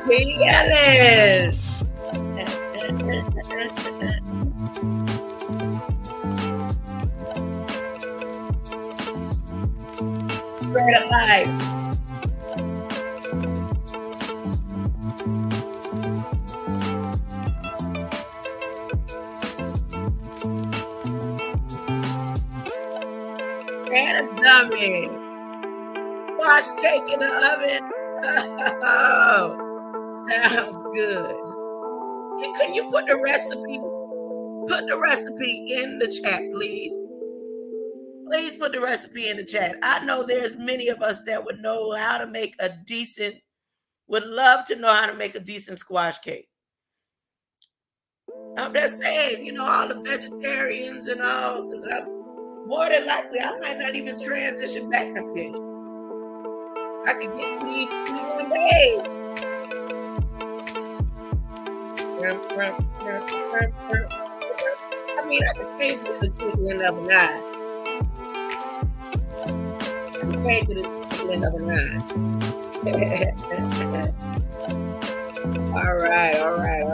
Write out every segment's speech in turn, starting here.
Yes. Spread of life. And a dummy. Squash cake in the oven. Oh, sounds good. And can you put the recipe? Put the recipe in the chat, please. Please put the recipe in the chat. I know there's many of us that would know how to make a decent, would love to know how to make a decent squash cake. I'm just saying, all the vegetarians and all, because I'm more than likely I might not even transition back to fish. I could get 21 days. I mean, I could change it to the twinkling of an eye. I could change it to the twinkling of an eye. All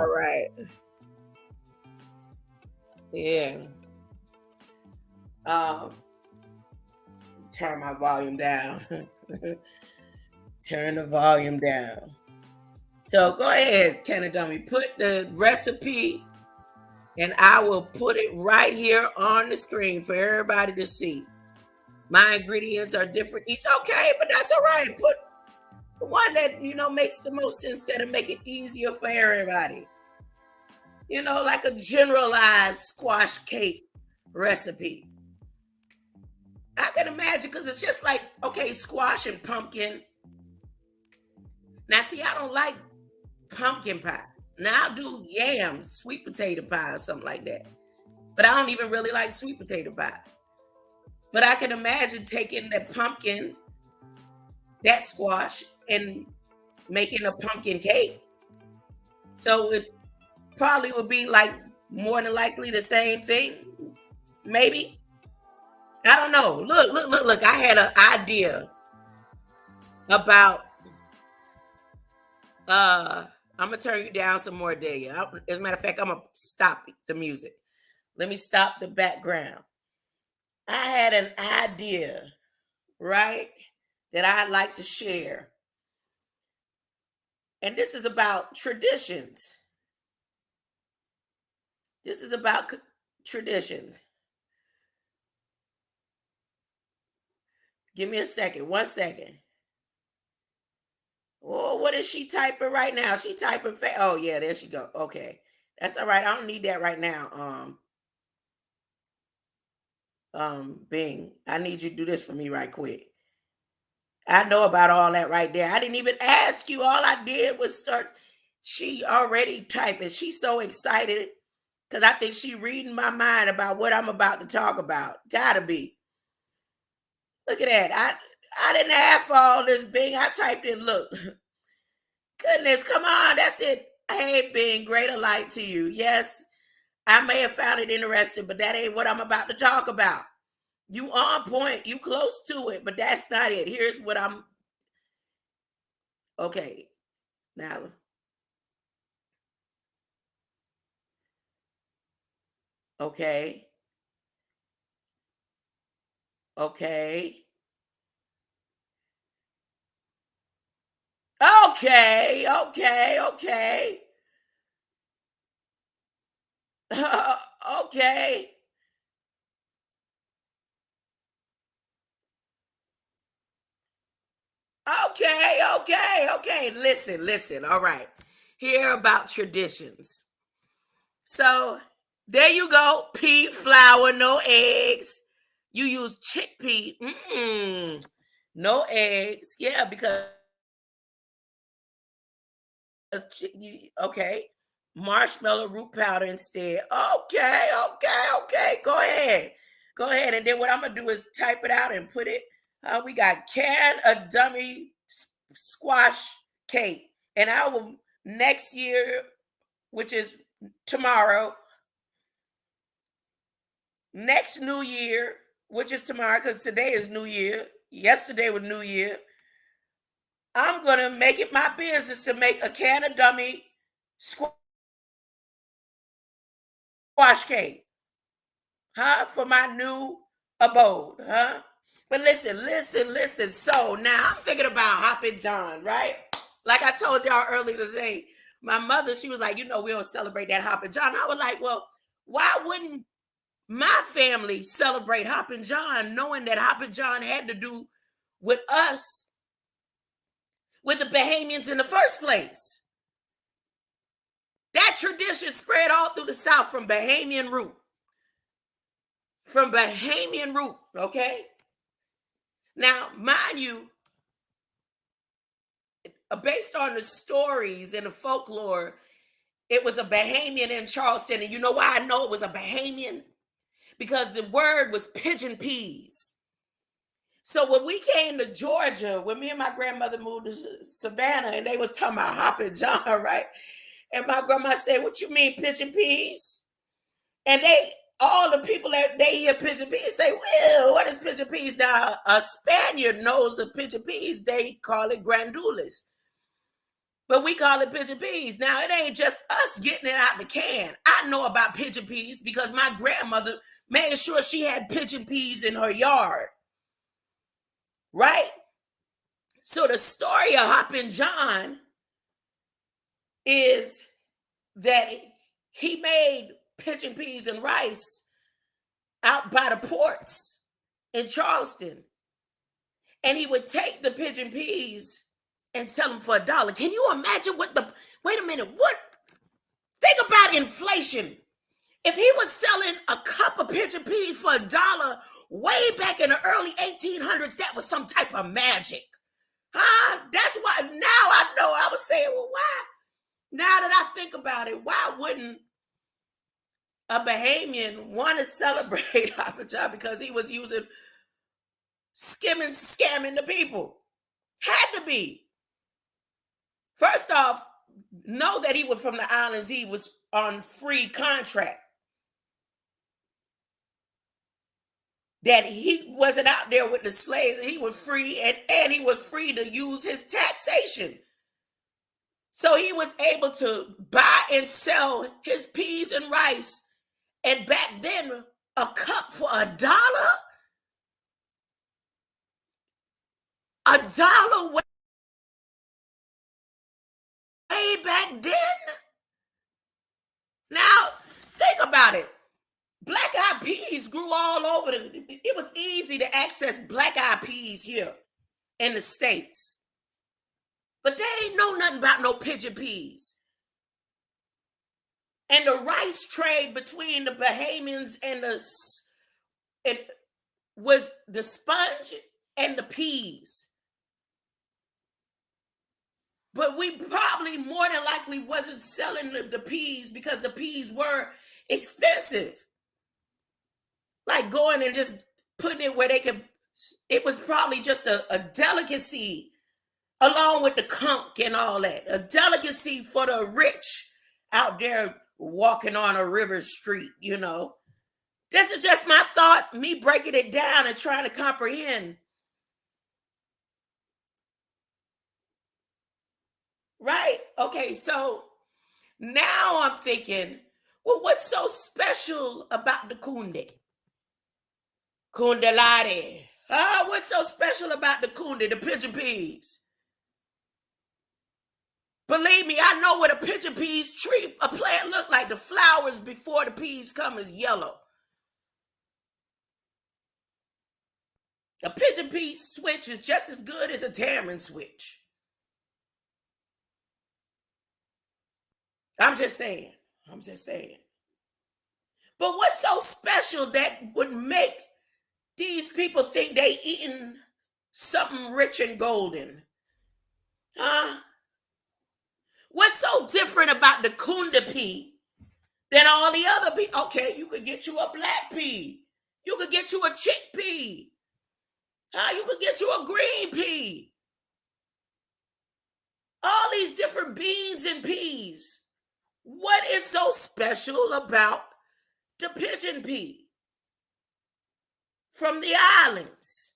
right. Yeah. Turn my volume down. Turn the volume down. So go ahead, Kenna Dummy. Put the recipe, and I will put it right here on the screen for everybody to see. My ingredients are different each. Okay, but that's all right. Put the one that makes the most sense, that'll make it easier for everybody. Like a generalized squash cake recipe. I can imagine, because it's just like, okay, squash and pumpkin. Now, see, I don't like pumpkin pie. Now, I'll do yams, sweet potato pie or something like that. But I don't even really like sweet potato pie. But I can imagine taking that pumpkin, that squash, and making a pumpkin cake. So it probably would be like more than likely the same thing. Maybe. I don't know. Look. I had an idea about I'm gonna turn you down some more, Delia. As a matter of fact, I'm gonna stop the music. Let me stop the background. I had an idea, right, that I'd like to share. And this is about traditions. This is about traditions. Give me a second. 1 second. Oh, what is she typing right now? She typing oh yeah, there she go. Okay. That's all right. I don't need that right now. Bing. I need you to do this for me right quick. I know about all that right there. I didn't even ask you. All I did was start. She already typing. She's so excited because I think she reading my mind about what I'm about to talk about. Gotta be. Look at that. I didn't ask for all this, Bing. I typed in, look. Goodness, come on. That's it. Hey, Bing, greater light to you. Yes, I may have found it interesting, but that ain't what I'm about to talk about. You on point. You close to it, but that's not it. Here's what I'm. Okay. Now. Okay. Okay. Okay. Okay. Okay. Listen. All right. Here about traditions. So there you go. Pea flour, no eggs. You use chickpea. No eggs. Yeah, because okay. Marshmallow root powder instead. Okay. Go ahead. And then what I'm gonna do is type it out and put it. We got can a dummy squash cake, and I will next year, which is tomorrow. Next New Year, which is tomorrow, because today is New Year. yesterday was New Year. I'm going to make it my business to make a can of dummy squash cake, huh? For my new abode, huh? But listen. So now I'm thinking about Hoppin' John, right? Like I told y'all earlier today, my mother, she was like, we don't celebrate that Hoppin' John. I was like, well, why wouldn't my family celebrate Hoppin' John, knowing that Hoppin' John had to do with us, with the Bahamians in the first place? That tradition spread all through the South from Bahamian root. From Bahamian root, okay? Now, mind you, based on the stories and the folklore, it was a Bahamian in Charleston. And you know why I know it was a Bahamian? Because the word was pigeon peas. So when we came to Georgia, when me and my grandmother moved to Savannah, and they was talking about Hoppin' John, right? And my grandma said, "What you mean pigeon peas?" And all the people that they hear pigeon peas say, "Well, what is pigeon peas?" Now, a Spaniard knows of pigeon peas. They call it grandules. But we call it pigeon peas. Now, it ain't just us getting it out the can. I know about pigeon peas because my grandmother made sure she had pigeon peas in her yard. Right? So the story of Hoppin' John is that he made pigeon peas and rice out by the ports in Charleston. And he would take the pigeon peas and sell them for $1. Can you imagine wait a minute, think about inflation. If he was selling a cup of pigeon peas for $1 way back in the early 1800s, that was some type of magic. Huh? That's why now I know. I was saying, well, why? Now that I think about it, why wouldn't a Bahamian want to celebrate Hoppin' John? Because he was using scamming the people. Had to be. First off, know that he was from the islands. He was on free contract. That he wasn't out there with the slaves. He was free, and he was free to use his taxation. So he was able to buy and sell his peas and rice. And back then, a cup for $1? $1 way back then? Now, think about it. Black-eyed peas grew all over. It was easy to access black-eyed peas here in the States. But they ain't know nothing about no pigeon peas. And the rice trade between the Bahamians and it was the sponge and the peas. But we probably more than likely wasn't selling the peas because the peas were expensive. Like going and just putting it where they could, it was probably just a delicacy along with the conch and all that. A delicacy for the rich out there walking on a river street, This is just my thought, me breaking it down and trying to comprehend. Right? Okay, so now I'm thinking, well, what's so special about the kunde? Kundelade. What's so special about the kunde, the pigeon peas? Believe me, I know what a pigeon peas tree, a plant look like. The flowers before the peas come is yellow. A pigeon pea switch is just as good as a tamarind switch. I'm just saying. But what's so special that would make these people think they eating something rich and golden? Huh? What's so different about the kunda pea than all the other pea? Okay, you could get you a black pea. You could get you a chickpea. You could get you a green pea. All these different beans and peas. What is so special about the pigeon pea from the islands?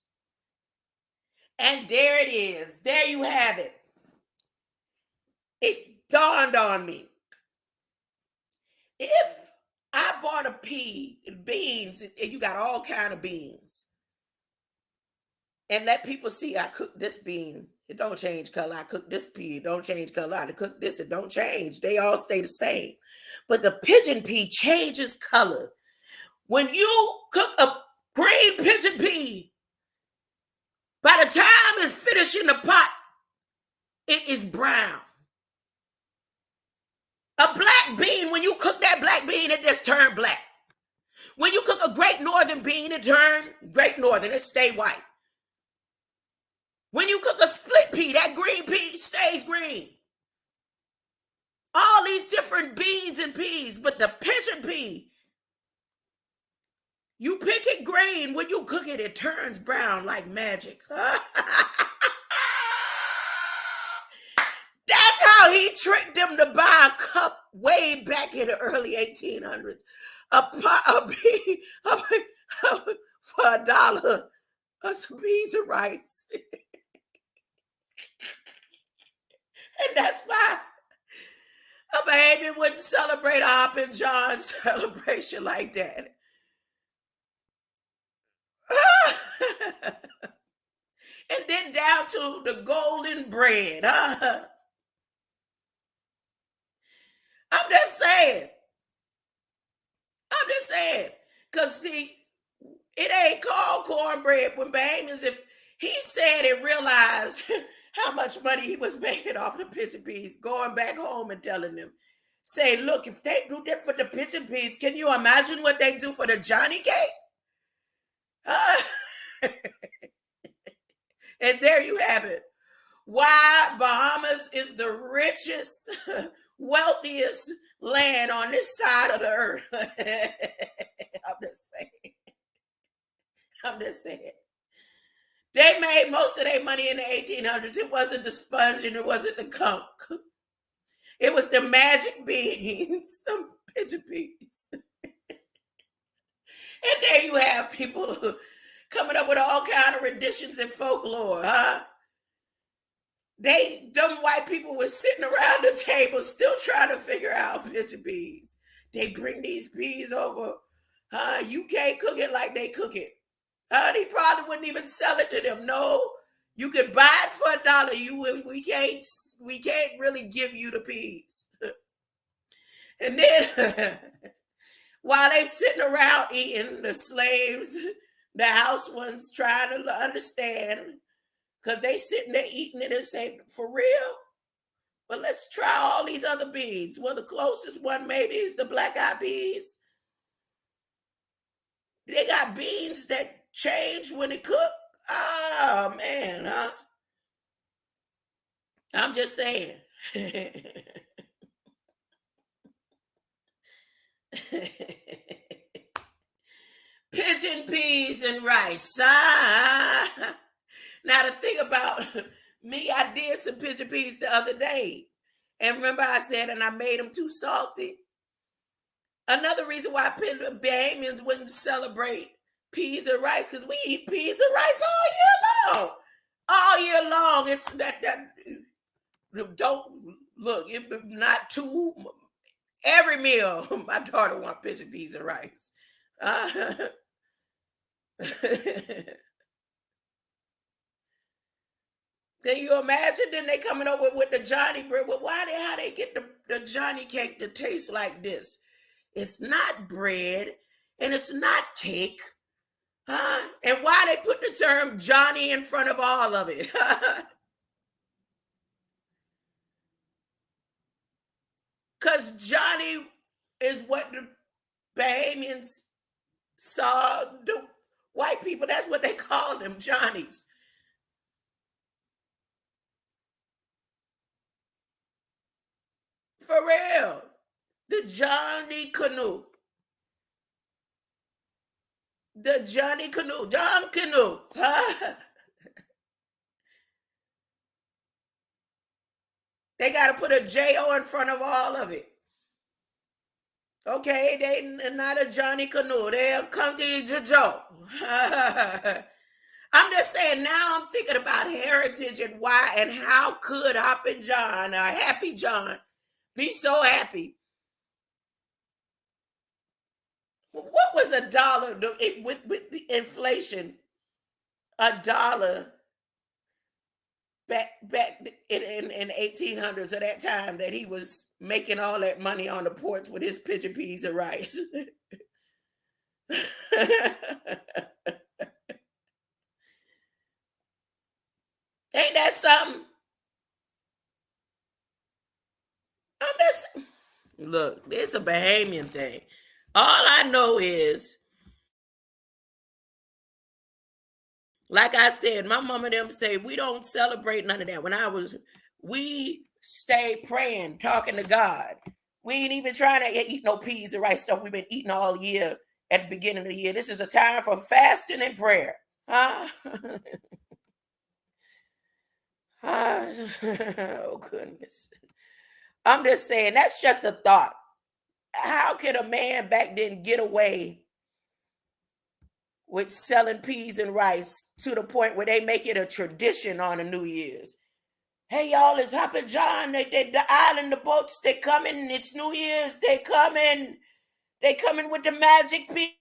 And there it is. There you have it. It dawned on me. If I bought a beans, and you got all kind of beans, and let people see I cook this bean, it don't change color. I cook this pea, it don't change color. I cook this, it don't change. They all stay the same. But the pigeon pea changes color. When you cook a green pigeon pea, by the time it's finished in the pot, it is brown. A black bean, when you cook that black bean, it just turned black. When you cook a great northern bean, it turned great northern. It stay white. When you cook a split pea, that green pea stays green. All these different beans and peas, but the pigeon pea, you pick it green. When you cook it, it turns brown like magic. That's how he tricked them to buy a cup way back in the early 1800s. A pea for $1 of some peas and rice. And that's why a baby wouldn't celebrate a Hop and John celebration like that. And then down to the golden bread. I'm just saying. Because, see, it ain't called cornbread when Bahamians, if he said and realized how much money he was making off the pigeon peas, going back home and telling them, say, look, if they do that for the pigeon peas, can you imagine what they do for the Johnny cake? And there you have it. Why Bahamas is the richest, wealthiest land on this side of the earth. I'm just saying. They made most of their money in the 1800s. It wasn't the sponge and it wasn't the conch. It was the magic beans, some pigeon peas. And there you have people coming up with all kind of renditions and folklore, huh? Them white people were sitting around the table still trying to figure out pigeon peas. They bring these peas over, huh? You can't cook it like they cook it. They probably wouldn't even sell it to them. No, you could buy it for $1. We can't really give you the peas. And then while they sitting around eating, the slaves, the house ones trying to understand, because they sitting there eating it and say, for real? But let's try all these other beans. Well, the closest one maybe is the black-eyed peas. They got beans that change when they cook. Oh, man, huh? I'm just saying. Pigeon peas and rice. Now, the thing about me, I did some pigeon peas the other day. And remember I said, and I made them too salty. Another reason why Bahamians wouldn't celebrate peas and rice, because we eat peas and rice all year long. All year long. It's that don't look, it not too every meal. My daughter wants pigeon peas and rice. Can you imagine? Then they coming over with the Johnny bread. Well, how they get the Johnny cake to taste like this? It's not bread and it's not cake. Huh? And why they put the term Johnny in front of all of it? Because Johnny is what the Bahamians saw the white people. That's what they called them, Johnnies. For real. The Johnny Canoe. The Johnny Canoe. John Canoe. Huh? They got to put a J-O in front of all of it. Okay, they not a Johnny Canoe. They're a Kunky Joe. I'm just saying now I'm thinking about heritage and why and how could Hoppin' John or Happy John be so happy? What was a dollar with the inflation? A dollar back in 1800s at that time that he was making all that money on the porch with his pitcher peas and rice. Ain't that something? I'm just look, it's a Bahamian thing. All I know is, like I said, my mom and them say we don't celebrate none of that. We stay praying, talking to God. We ain't even trying to eat no peas and rice stuff we've been eating all year at the beginning of the year. This is a time for fasting and prayer. Huh? Oh, goodness. I'm just saying, that's just a thought. How could a man back then get away with selling peas and rice to the point where they make it a tradition on a New Year's? Hey, y'all, it's Hoppin' John. The island, the boats, they coming. It's New Year's. They coming. They coming with the magic peas.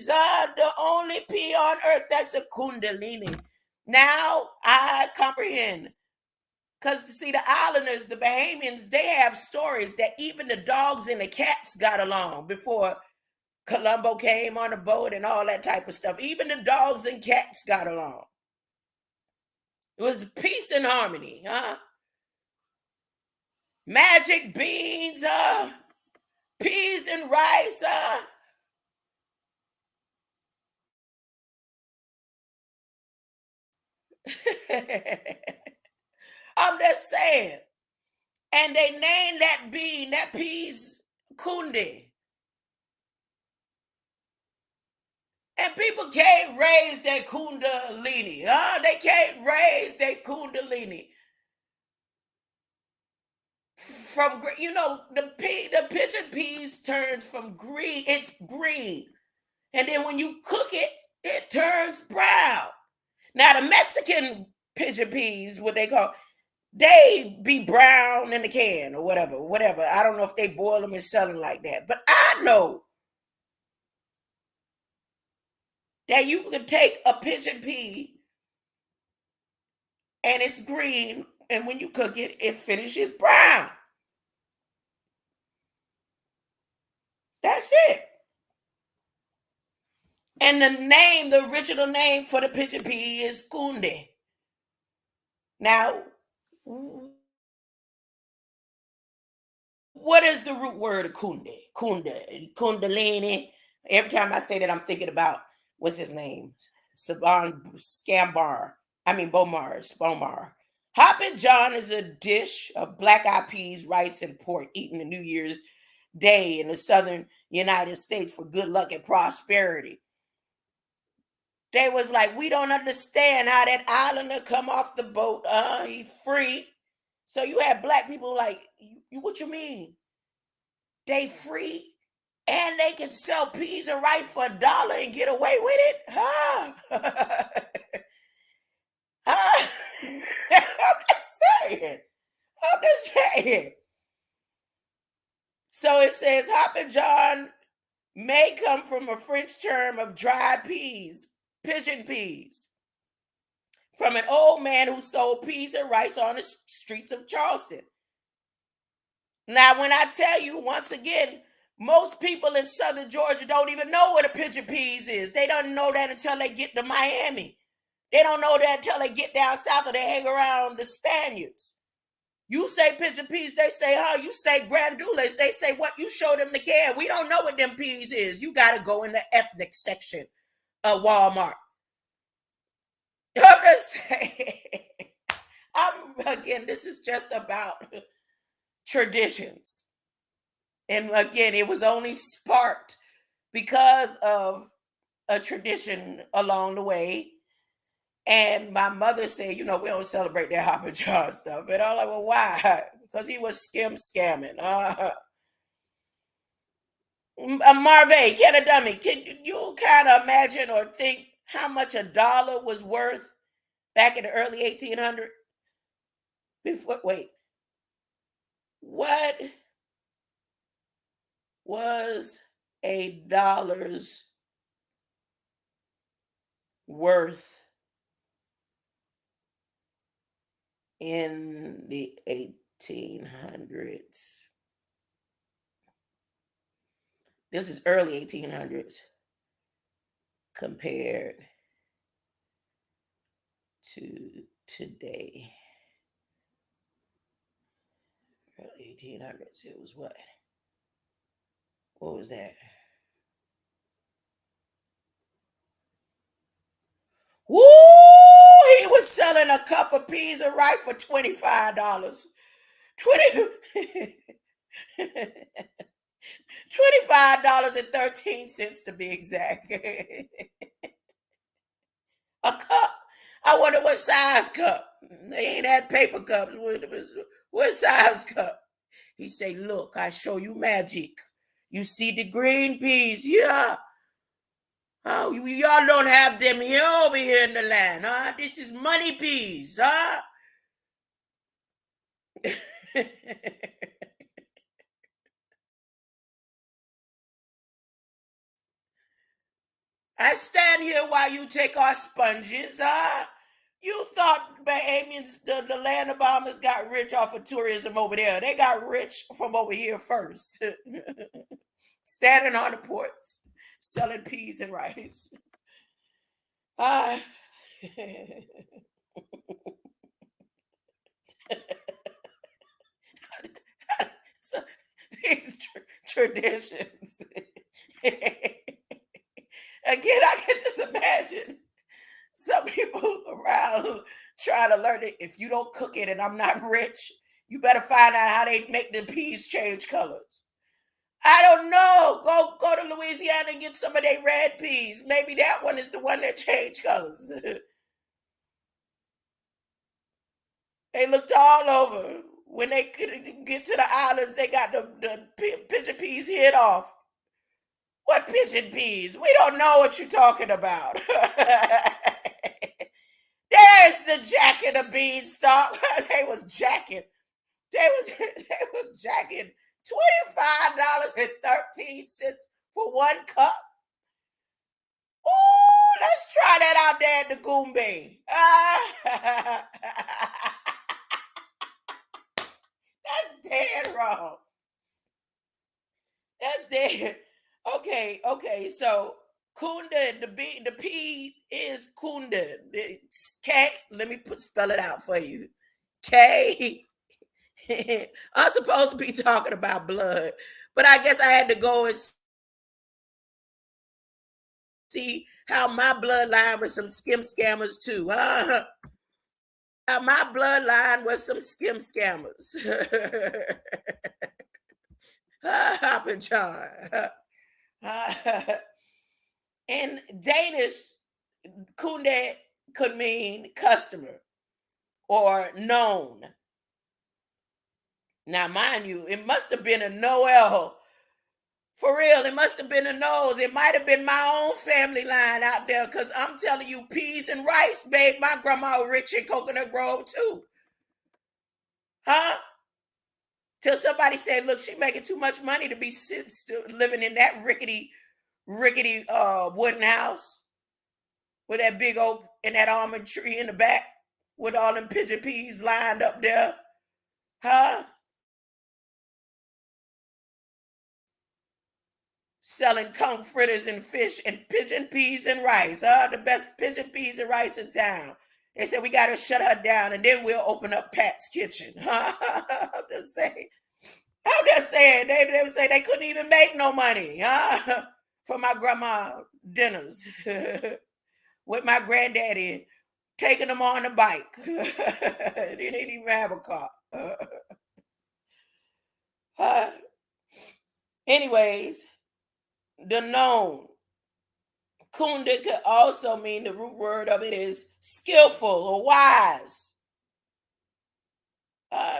The only pea on earth that's a kundalini. Now I comprehend. Because, see, the islanders, the Bahamians, they have stories that even the dogs and the cats got along before Columbo came on the boat and all that type of stuff. Even the dogs and cats got along. It was peace and harmony, huh? Magic beans, peas and rice, I'm just saying. And they named that bean, that peas, kundi. And people can't raise their kundalini. Huh? They can't raise their kundalini. From the pigeon peas turns from green. It's green, and then when you cook it, it turns brown. Now the Mexican pigeon peas, what they call, they be brown in the can or whatever. I don't know if they boil them and sell them like that, but I know that you can take a pigeon pea and it's green, and when you cook it, it finishes brown. That's it. And the original name for the pigeon pea is kunde. Now, what is the root word of kunde? Kundalini. Every time I say that, I'm thinking about what's his name? Saban Scambar. I mean Bomar. Hoppin' John is a dish of black eyed peas, rice, and pork eaten on New Year's Day in the southern United States for good luck and prosperity. They was like, we don't understand how that islander come off the boat. He free. So you had black people like, what you mean? They free and they can sell peas and rice for $1 and get away with it? Huh? Huh? I'm just saying. I'm just saying. So it says Hoppin' John may come from a French term of dried peas, pigeon peas, from an old man who sold peas and rice on the streets of Charleston. Now, when I tell you once again, most people in southern Georgia don't even know what a pigeon peas is. They don't know that until they get to Miami. They don't know that until they get down south or they hang around the Spaniards. You say pigeon peas, they say, huh? You say grandules, they say what? You show them the can. We don't know what them peas is. You got to go in the ethnic section of Walmart. I'm just saying. Again, this is just about traditions. And again, it was only sparked because of a tradition along the way. And my mother said, we don't celebrate that Hopper John stuff. And I'm like, well, why? Because he was scamming. Marvey, can a dummy, can you kind of imagine or think how much a dollar was worth back in the early 1800s? Before, wait, what was a dollar's worth in the 1800s? This is early 1800s compared to today. Early 1800s. It was what? What was that? Woo! He was selling a cup of peas and rice for $25. 20 $25.13 to be exact. A cup. I wonder what size cup. They ain't had paper cups. What size cup? He say, look, I show you magic. You see the green peas? Yeah. Oh, y'all don't have them here over here in the land, huh? This is money peas, huh? I stand here while you take our sponges, huh? You thought Bahamians, the land of Bahamas, got rich off of tourism over there. They got rich from over here first. Standing on the ports, selling peas and rice. Ah. So, these traditions. Again, I can just imagine some people around trying to learn it. If you don't cook it and I'm not rich, you better find out how they make the peas change colors. I don't know. Go to Louisiana and get some of their red peas. Maybe that one is the one that changed colors. They looked all over. When they could get to the islands, they got the pigeon peas hid off. What pigeon peas? We don't know what you're talking about. There's the Jack and the Beanstalk. They was jacking. They was jacking $25.13 for one cup. Ooh, let's try that out there at the Goombay. That's dead wrong. That's dead. Okay. So Kunda, the P is Kunda. It's K. Let me spell it out for you. K. I'm supposed to be talking about blood, but I guess I had to go and see how my bloodline was some skim scammers too. My bloodline was some skim scammers. Hoppin' John. In Danish, kunde could mean customer or known. Now, mind you, it must have been a Noel. For real, it must have been a nose. It might have been my own family line out there because I'm telling you, peas and rice made my grandma rich in Coconut Grove too. Huh? Till somebody said, look, she making too much money to be living in that rickety wooden house with that big oak and that almond tree in the back with all them pigeon peas lined up there. Huh? Selling conch fritters and fish and pigeon peas and rice. The best pigeon peas and rice in town. They said we got to shut her down and then we'll open up Pat's Kitchen. I'm just saying. They would say they couldn't even make no money for my grandma dinners with my granddaddy taking them on the bike. They didn't even have a car. Anyways, the known. Kunda could also mean the root word of it is skillful or wise.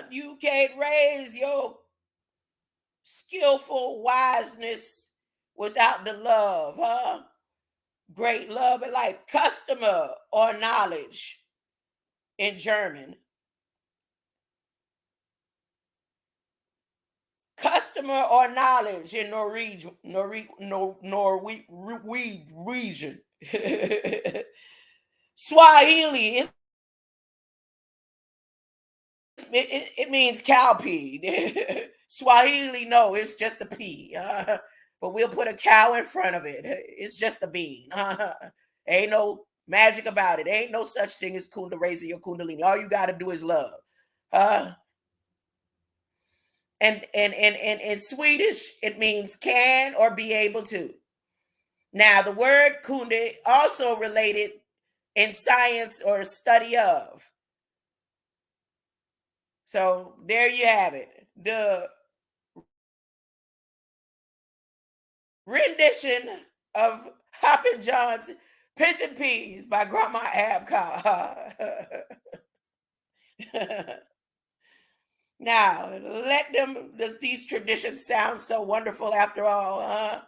You can't raise your skillful wiseness without the love, huh? Great love and life. Customer or knowledge in German. Customer or knowledge in Norwegian. Norwegian. Swahili. It means cowpea. Swahili, no, it's just a pea. But we'll put a cow in front of it. It's just a bean. Ain't no magic about it. Ain't no such thing as kunda raising your kundalini. All you got to do is love. And in Swedish, it means can or be able to. Now, the word kunde also related in science or study of. So there you have it. The rendition of Hoppin' John's Pigeon Peas by Grandma Abka. Now, let them, these traditions sound so wonderful after all, huh?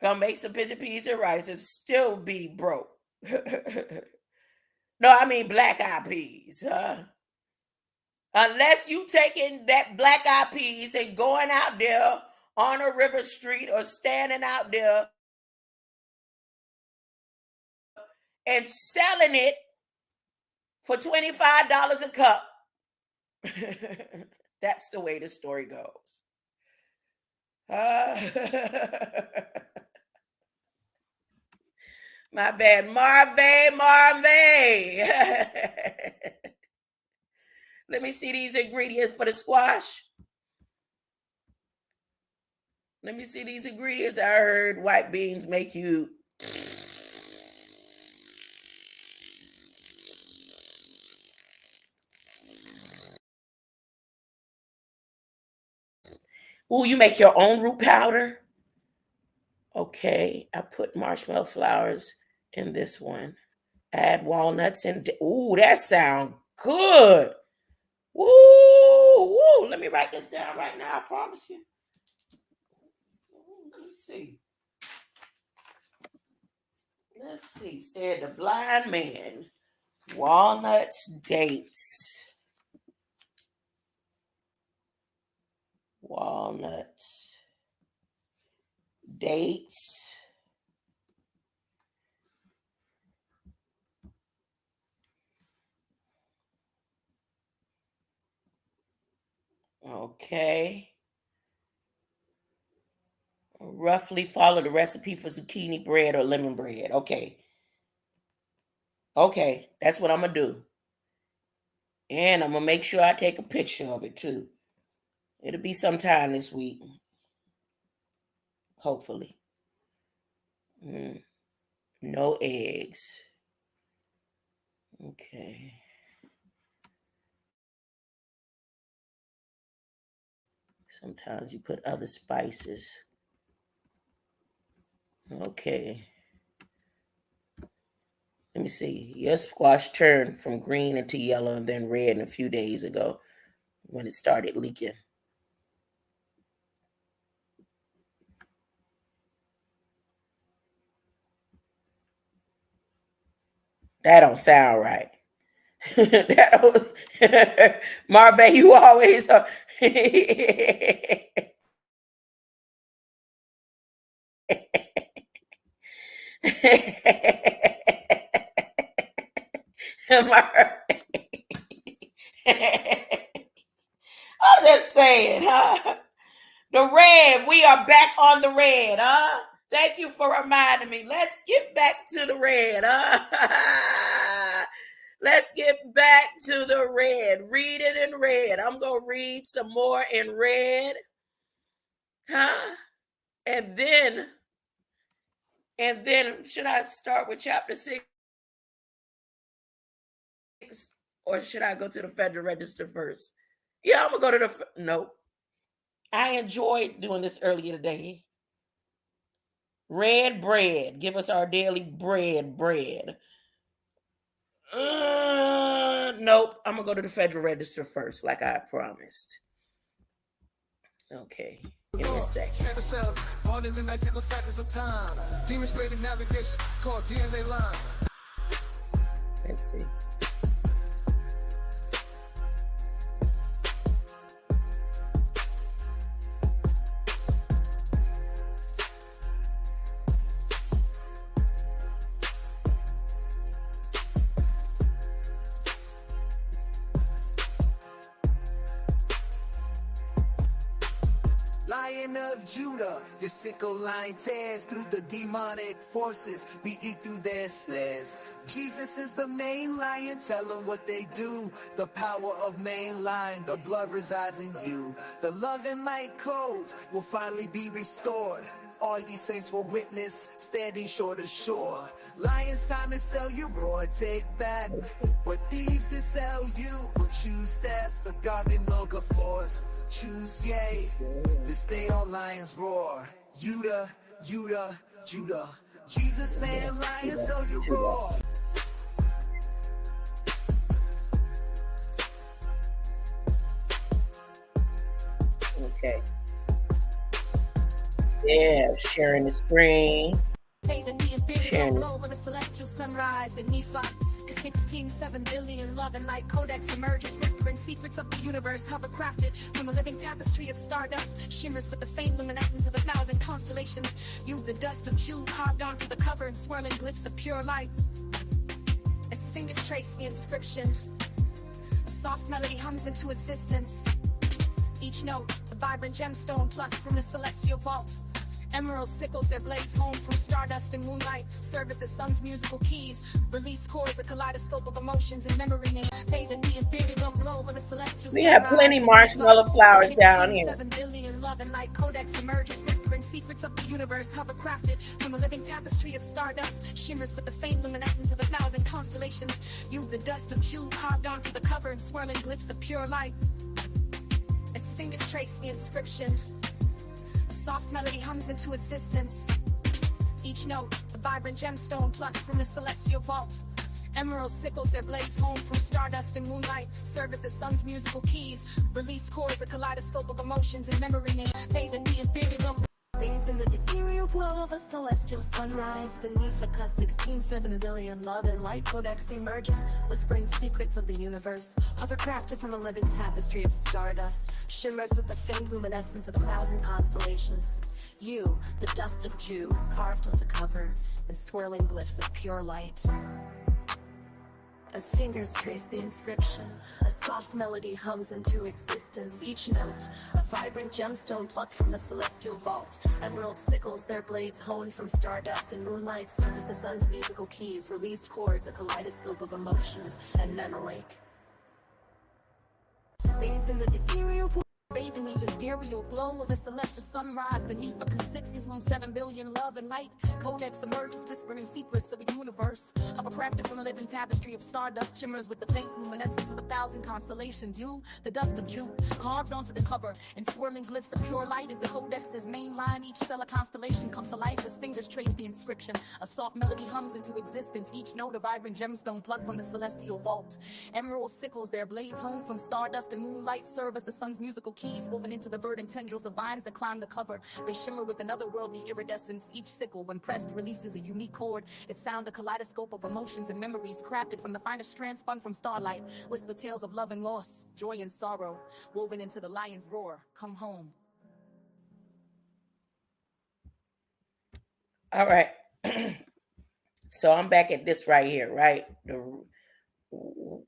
Gonna make some pigeon peas and rice and still be broke. No, I mean black eyed peas, huh? Unless you taking that black eyed peas and going out there on a river street or standing out there and selling it for $25 a cup. That's the way the story goes. My bad. Marvey. Let me see these ingredients for the squash. Let me see these ingredients. I heard white beans make you. Ooh, you make your own root powder? Okay, I put marshmallow flowers in this one. Add walnuts and ooh, that sounds good. Woo, woo. Let me write this down right now. I promise you. Let's see. Let's see. Said the blind man. Walnuts, dates. Walnuts, dates. Okay. Roughly follow the recipe for zucchini bread or lemon bread. Okay. Okay, that's what I'm going to do. And I'm going to make sure I take a picture of it too. It'll be sometime this week. Hopefully. No eggs. Okay. Sometimes you put other spices. Okay. Let me see. Your squash turned from green into yellow and then red a few days ago when it started leaking. That don't sound right. Marvin, you always I'm just saying, huh? The red, we are back on the red, huh? Thank you for reminding me. Let's get back to the red, huh? Let's get back to the red. Read it in red. I'm going to read some more in red, huh? And then should I start with chapter 6? Or should I go to the Federal Register first? Yeah, I'm going to go to the. Nope. I enjoyed doing this earlier today. Red bread. Give us our daily bread. Nope. I'm going to go to the Federal Register first, like I promised. Okay. Give me a second. Let's see. Lion of Judah, your sickle line tears through the demonic forces. We eat through their snares. Jesus is the main lion, tell them what they do. The power of main line, the blood resides in you. The love and light codes will finally be restored. All ye saints will witness, standing shore to shore. Lions, time to sell you, roar, take back. What thieves to sell you will choose death. The God in Moga force, choose yea. This day all lions roar. Judah, Judah, Judah. Jesus, man, lions, so you roar. Okay. Yeah, sharing the screen. Sharing the over the celestial sunrise in Nephi. 16.7 billion love and light codex emerges, whispering secrets of the universe, hovercrafted from a living tapestry of stardust, shimmers with the faint luminescence of 1,000 constellations. You, the dust of Jew, carved onto the cover in swirling glyphs of pure light. As fingers trace the inscription, a soft melody hums into existence. Each note, a vibrant gemstone plucked from the celestial vault. Emerald sickles their blades home from stardust and moonlight, serve as the sun's musical keys. Release chords, a kaleidoscope of emotions and memory name. Fade in the imperial glow of the celestial. We have plenty marshmallow flowers down here. 7 billion love and light codex emerges, whispering secrets of the universe, hovercrafted from a living tapestry of stardust, shimmers with the faint luminescence of 1,000 constellations. You, the dust of Jew, carved onto the cover in swirling glyphs of pure light. As fingers trace the inscription, soft melody hums into existence. Each note, a vibrant gemstone plucked from the celestial vault. Emerald sickles their blades home from stardust and moonlight, serve as the sun's musical keys. Release chords, a kaleidoscope of emotions and memory name. Fade in the imperial. Bathed in the ethereal glow of a celestial sunrise, beneath a 16.7 billion love and light codex emerges, whispering secrets of the universe, hovercrafted from a living tapestry of stardust, shimmers with the faint luminescence of 1,000 constellations. You, the dust of Jew, carved onto cover, in swirling glyphs of pure light. As fingers trace the inscription, a soft melody hums into existence. Each note, a vibrant gemstone plucked from the celestial vault. Emerald sickles, their blades honed from stardust and moonlight, serve as the sun's musical keys. Released chords, a kaleidoscope of emotions and memory. Bathed in the ethereal Bathing in the ethereal glow of a celestial sunrise beneath a 16.7 billion love and light codex emerges, whispering secrets of the universe. Hovercrafted from a living tapestry of stardust, shimmers with the faint luminescence of 1,000 constellations. You, the dust of June, carved onto the cover in swirling glyphs of pure light, is the codex's main line. Each cell a constellation comes to life as fingers trace the inscription. A soft melody hums into existence. Each note a vibrant gemstone plucked from the celestial vault. Emerald sickles, their blades honed from stardust and moonlight, serve as the sun's musical keys, woven into the verdant tendrils of vines that climb the cover. They shimmer with an otherworldly iridescence. Each sickle, when pressed, releases a unique chord. Its sound a kaleidoscope of emotions and memories, crafted from the finest strands spun from starlight. Whisper tales of love and loss, joy and sorrow, woven into the lion's roar. Come home. All right. So I'm back at this right here, right?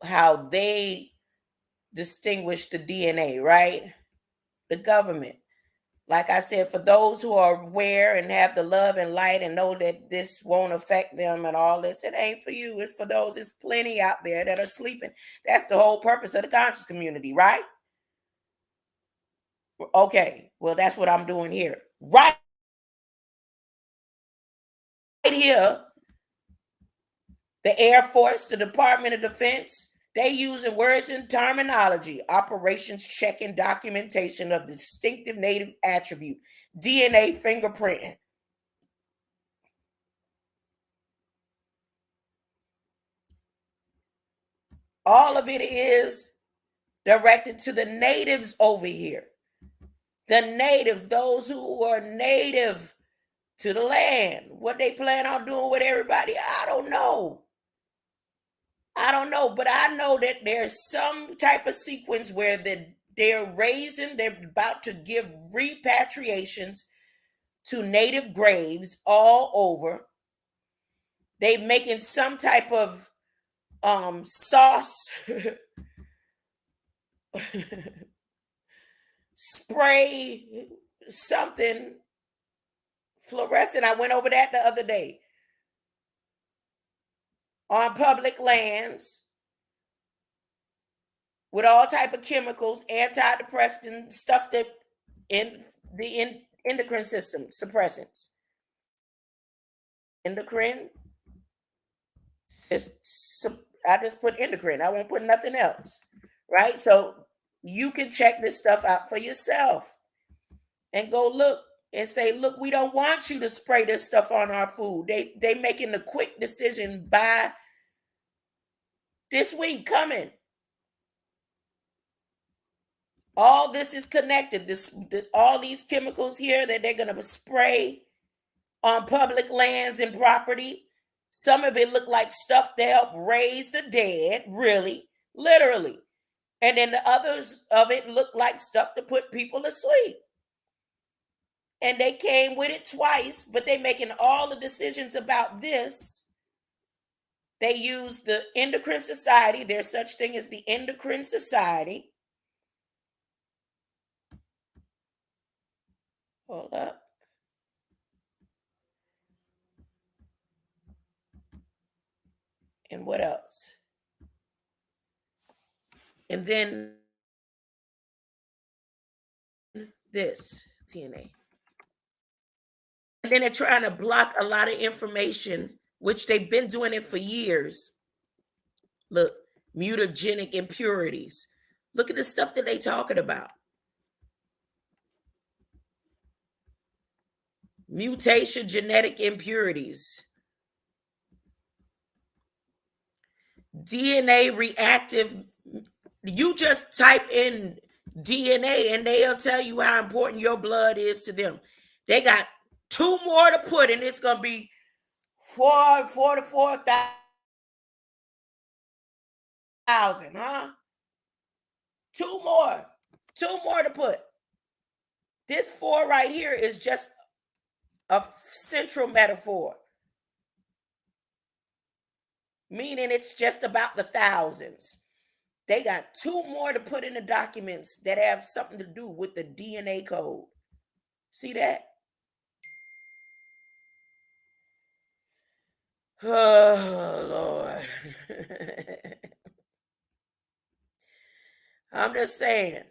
How they distinguish the DNA, right? The government. Like I said, for those who are aware and have the love and light and know that this won't affect them and all this, it ain't for you. It's for those. There's plenty out there that are sleeping. That's the whole purpose of the conscious community, right? Okay, well, that's what I'm doing here. Right here, the Air Force, the Department of Defense, they using words and terminology, operations checking documentation of the distinctive native attribute, DNA fingerprinting. All of it is directed to the natives over here. The natives, those who are native to the land, what they plan on doing with everybody, I don't know. But I know that there's some type of sequence where they're about to give repatriations to native graves all over. They making some type of sauce spray, something fluorescent. I went over that the other day. On public lands with all type of chemicals, antidepressant stuff that in the endocrine system, suppressants. Endocrine, I just put endocrine. I won't put nothing else, right? So you can check this stuff out for yourself and go look and say, look, we don't want you to spray this stuff on our food. They making the quick decision by this week coming. All this is connected. All these chemicals here that they're going to spray on public lands and property. Some of it look like stuff to help raise the dead, really, literally. And then the others of it look like stuff to put people to sleep. And they came with it twice, but they're making all the decisions about this. They use the Endocrine Society. There's such thing as the Endocrine Society. Hold up. And what else? And then this, TNA. And then they're trying to block a lot of information, which they've been doing it for years. Look, mutagenic impurities. Look at the stuff that they're talking about. Mutation genetic impurities. DNA reactive. You just type in DNA and they'll tell you how important your blood is to them. They got 2 more to put, and it's going to be 44,000, huh? 2 more. 2 more to put. This 4 right here is just a central metaphor, meaning it's just about the thousands. They got 2 more to put in the documents that have something to do with the DNA code. See that? Oh, Lord. I'm just saying.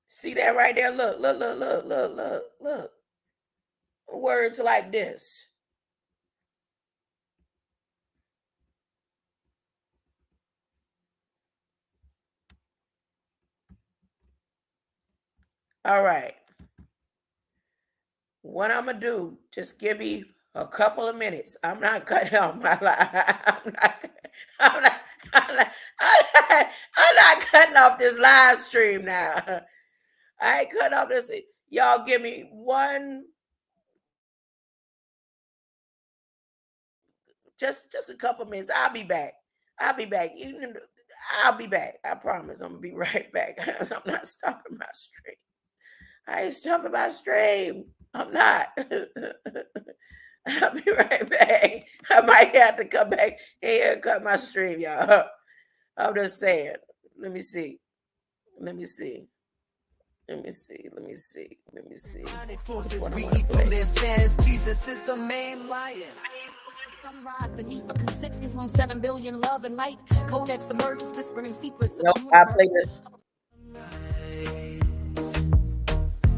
See that right there? Look. Words like this. All right. What I'm going to do, just give me a couple of minutes. I'm not cutting off my live. I'm not cutting off this live stream now. I ain't cutting off this. Y'all give me just a couple minutes. I'll be back. I'll be back. I promise I'm going to be right back. I'm not stopping my stream. I ain't stopping my stream. I'm not. I'll be right back. I might have to come back here and cut my stream, y'all. I'm just saying. Let me see. Jesus is the main lion. Sunrise beneath a consistency on 7 billion love and light. Codex emerges, whispering secrets of Nope, the I play universe.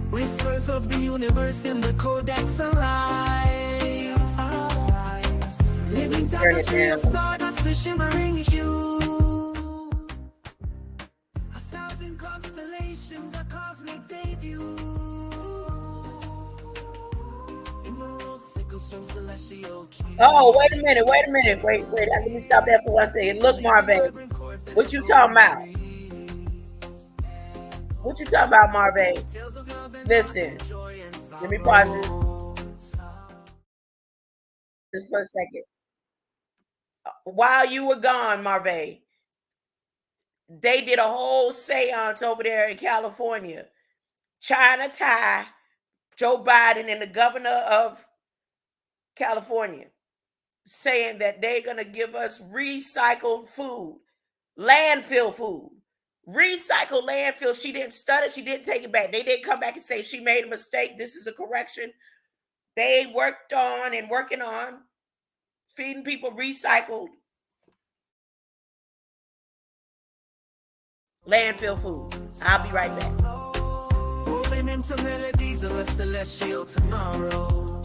Whispers of the universe in the codex arise. Living tapestry of stardust, the shimmering hue. 1,000 constellations, a cosmic debut. Emerald sickle Oh, wait a minute. Wait. Let me stop that for 1 second. Look, Marvin, what you talking about? What you talking about, Marvin? Listen, let me pause this for a second. While you were gone, Marvin, they did a whole seance over there in California, trying to tie Joe Biden and the governor of California, saying that they're going to give us recycled food, landfill food. Recycled landfill. She didn't stutter. She didn't take it back. They didn't come back and say she made a mistake. This is a correction. They working on feeding people recycled landfill food. I'll be right back. Moving into melodies of a celestial tomorrow.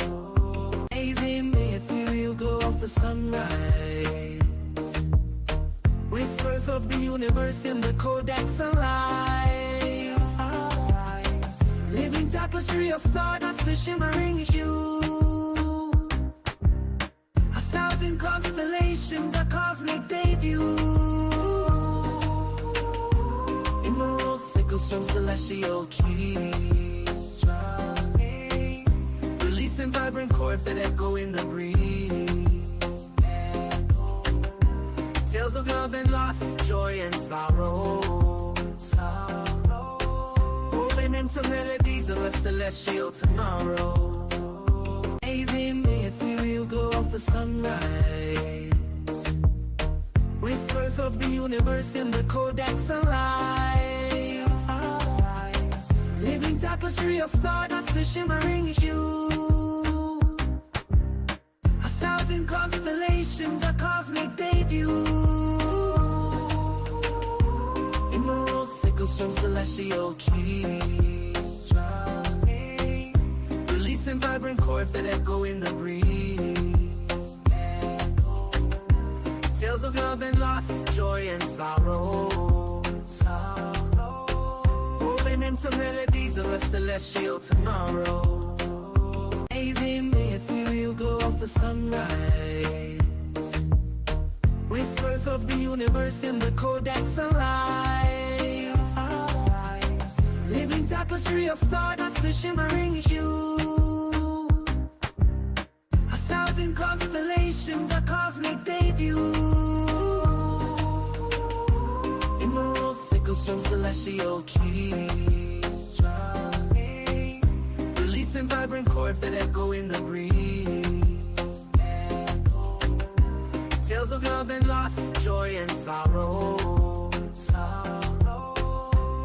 Amazing ethereal glow of the sunrise. Whispers of the universe in the Kodak sunlight. Living tapestry of stardust, the shimmering hue. 1,000 constellations, a cosmic debut. Emerald sickles from celestial keys. Releasing vibrant chords that echo in the breeze. Tales of love and loss, joy and sorrow. Woven into melodies of a celestial tomorrow. Amazing the ethereal glow of the sunrise. Whispers of the universe in the Kodak sunlight. Living tapestry of stardust, the shimmering hue. 1,000 constellations, a cosmic debut. Emerald sickles from celestial keys. Releasing vibrant chords that echo in the breeze. Tales of love and loss, joy and sorrow. Woven into melodies of a celestial tomorrow. Amazing the ethereal glow of the sunrise. Whispers of the universe in the Kodak sunlight. Living tapestry of stardust, the shimmering hue. 1,000 constellations, a cosmic debut. Emerald sickles from celestial keys. Releasing vibrant chords that echo in the breeze. Tales of love and loss, joy and sorrow.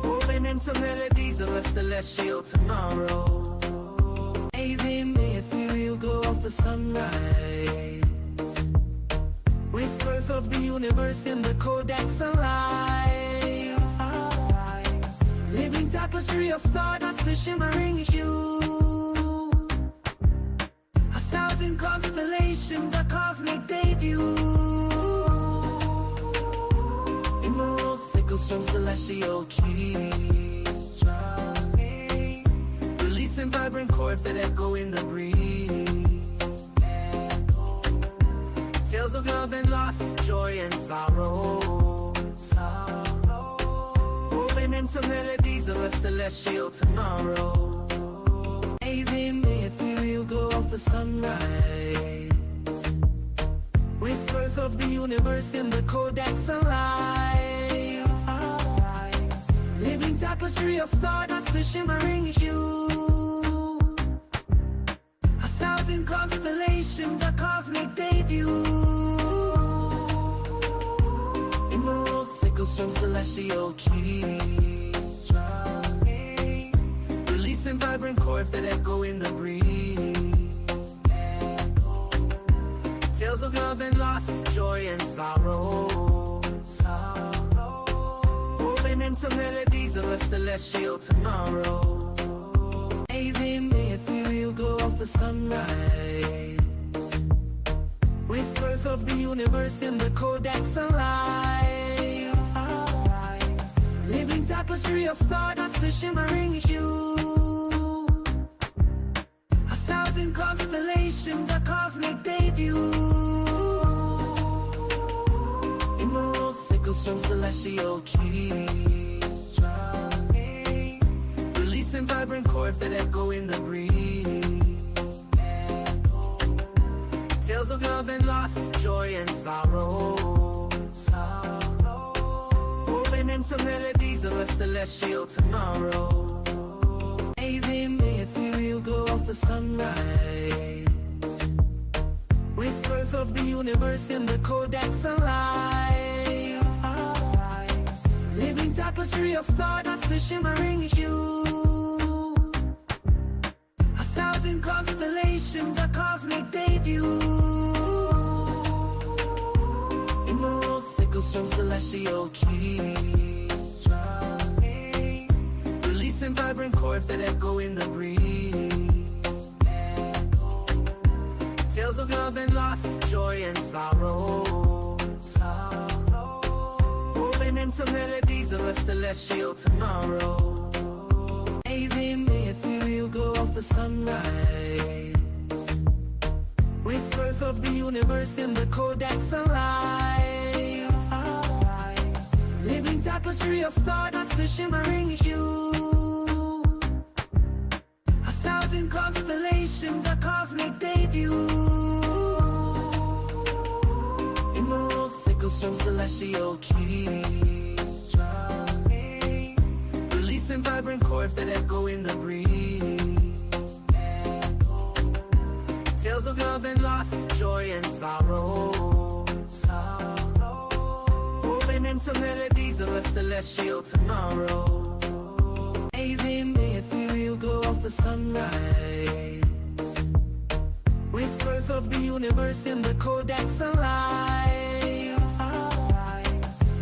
Woven into melodies of a celestial tomorrow. Amazing the ethereal glow of the sunrise. Whispers of the universe in the Kodak sunlight. Living tapestry of stardust, the shimmering hue. 1,000 constellations, a cosmic debut. Emerald sickles from celestial keys. Releasing vibrant chords that echo in the breeze. Tales of love and loss, joy and sorrow. Woven into melodies of a celestial tomorrow. Amazing the ethereal glow of the sunrise. Whispers of the universe in the Kodak sunlight. Living tapestry of stardust, the shimmering hue. 1,000 constellations, a cosmic debut. Emerald sickles from celestial keys. Releasing vibrant chords that echo in the breeze. Tales of love and loss, joy and sorrow. Woven into melodies of a celestial tomorrow. Amazing the ethereal glow of the sunrise. Whispers of the universe in the Kodak sunlight. Living tapestry of stardust, the shimmering hue. 1,000 constellations, a from celestial keys drumming, releasing vibrant chords that echo in the breeze. Tales of love and loss, joy and sorrow, woven into melodies of a celestial tomorrow. Amazing, the ethereal glow of the sunrise, whispers of the universe in the Kodak sunlight, living tapestry of stardust, the shimmering hue, a thousand constellations, a cosmic debut. Emerald sickles from celestial keys drumming, releasing vibrant chords that echo in the breeze. Tales of love and loss, joy and sorrow, woven into melodies of a celestial tomorrow. Amazing, the ethereal glow of the sunrise, whispers of the universe in the Kodak sunlight, living tapestry of stardust, the shimmering hue, a thousand constellations, a cosmic debut. Emerald sickles from celestial keys drumming, releasing vibrant chords that echo in the breeze. Tales of love and loss, joy and sorrow, woven into melodies of a celestial tomorrow. Amazing, the ethereal glow of the sunrise, whispers of the universe in the Kodak sunlight,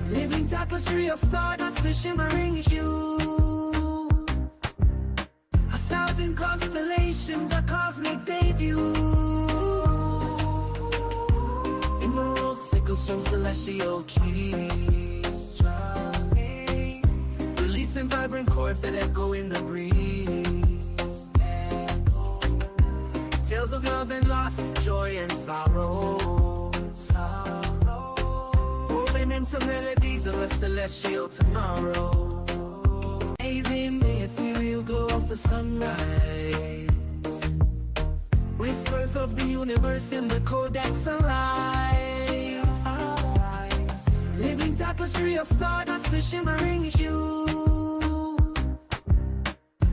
living tapestry of stardust, the shimmering hue, a thousand constellations, a cosmic debut. Emerald sickles from celestial keys drumming, releasing vibrant chords that echo in the breeze. Tales of love and loss, joy and sorrow, woven into melodies of a celestial tomorrow. Amazing, the ethereal glow of the sunrise, whispers of the universe in the Kodak sunlight, living tapestry of stardust, the shimmering hue,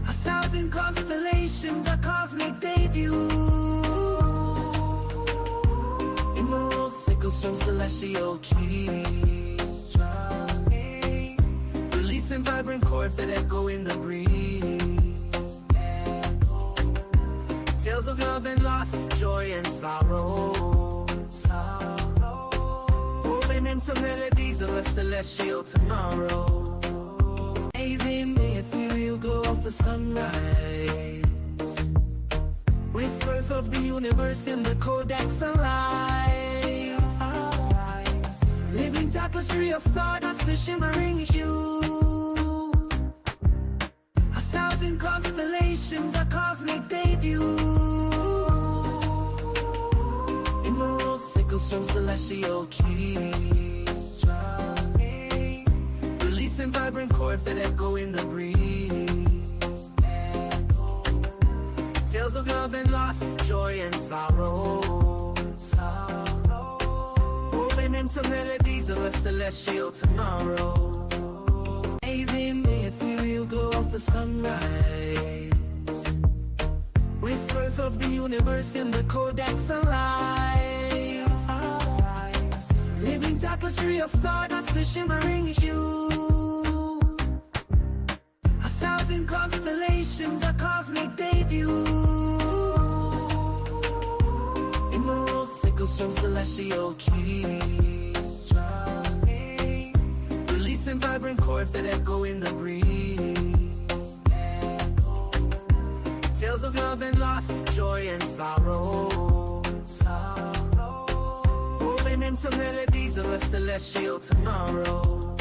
a thousand constellations, a cosmic debut. Emerald sickles from celestial keys drumming, releasing vibrant chords that echo in the breeze. Tales of love and loss, joy and sorrow, woven into melodies of a celestial tomorrow. Amazing, the ethereal glow of the sunrise, whispers of the universe in the Kodak sunlight, living tapestry of stardust, the shimmering hue, a thousand constellations, a cosmic debut. Emerald sickles from celestial keys drumming, releasing vibrant chords that echo in the breeze. Tales of love and loss, joy and sorrow, woven into melodies of a celestial tomorrow. Amazing, the ethereal glow of the sunrise, whispers of the universe in the Kodak sunlight, living tapestry of stardust, the shimmering hue, a thousand constellations, a cosmic debut. Emerald sickles from celestial keys drumming, releasing vibrant chords that echo in the breeze. Tales of love and loss, joy and sorrow, woven into melodies of a celestial tomorrow.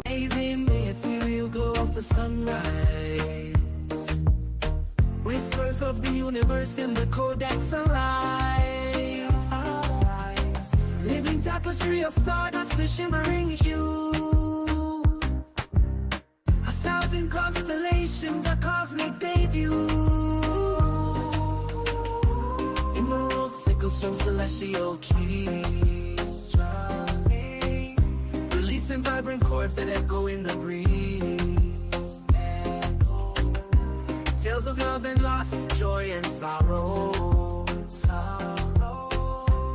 Amazing, the ethereal glow of the sunrise, whispers of the universe in the Kodak sunlight, Living tapestry of stardust, the shimmering hue. 1,000 constellations, a cosmic debut. Emerald sickles from celestial keys, drumming, releasing vibrant chords that echo in the breeze. Tales of love and loss, joy and sorrow,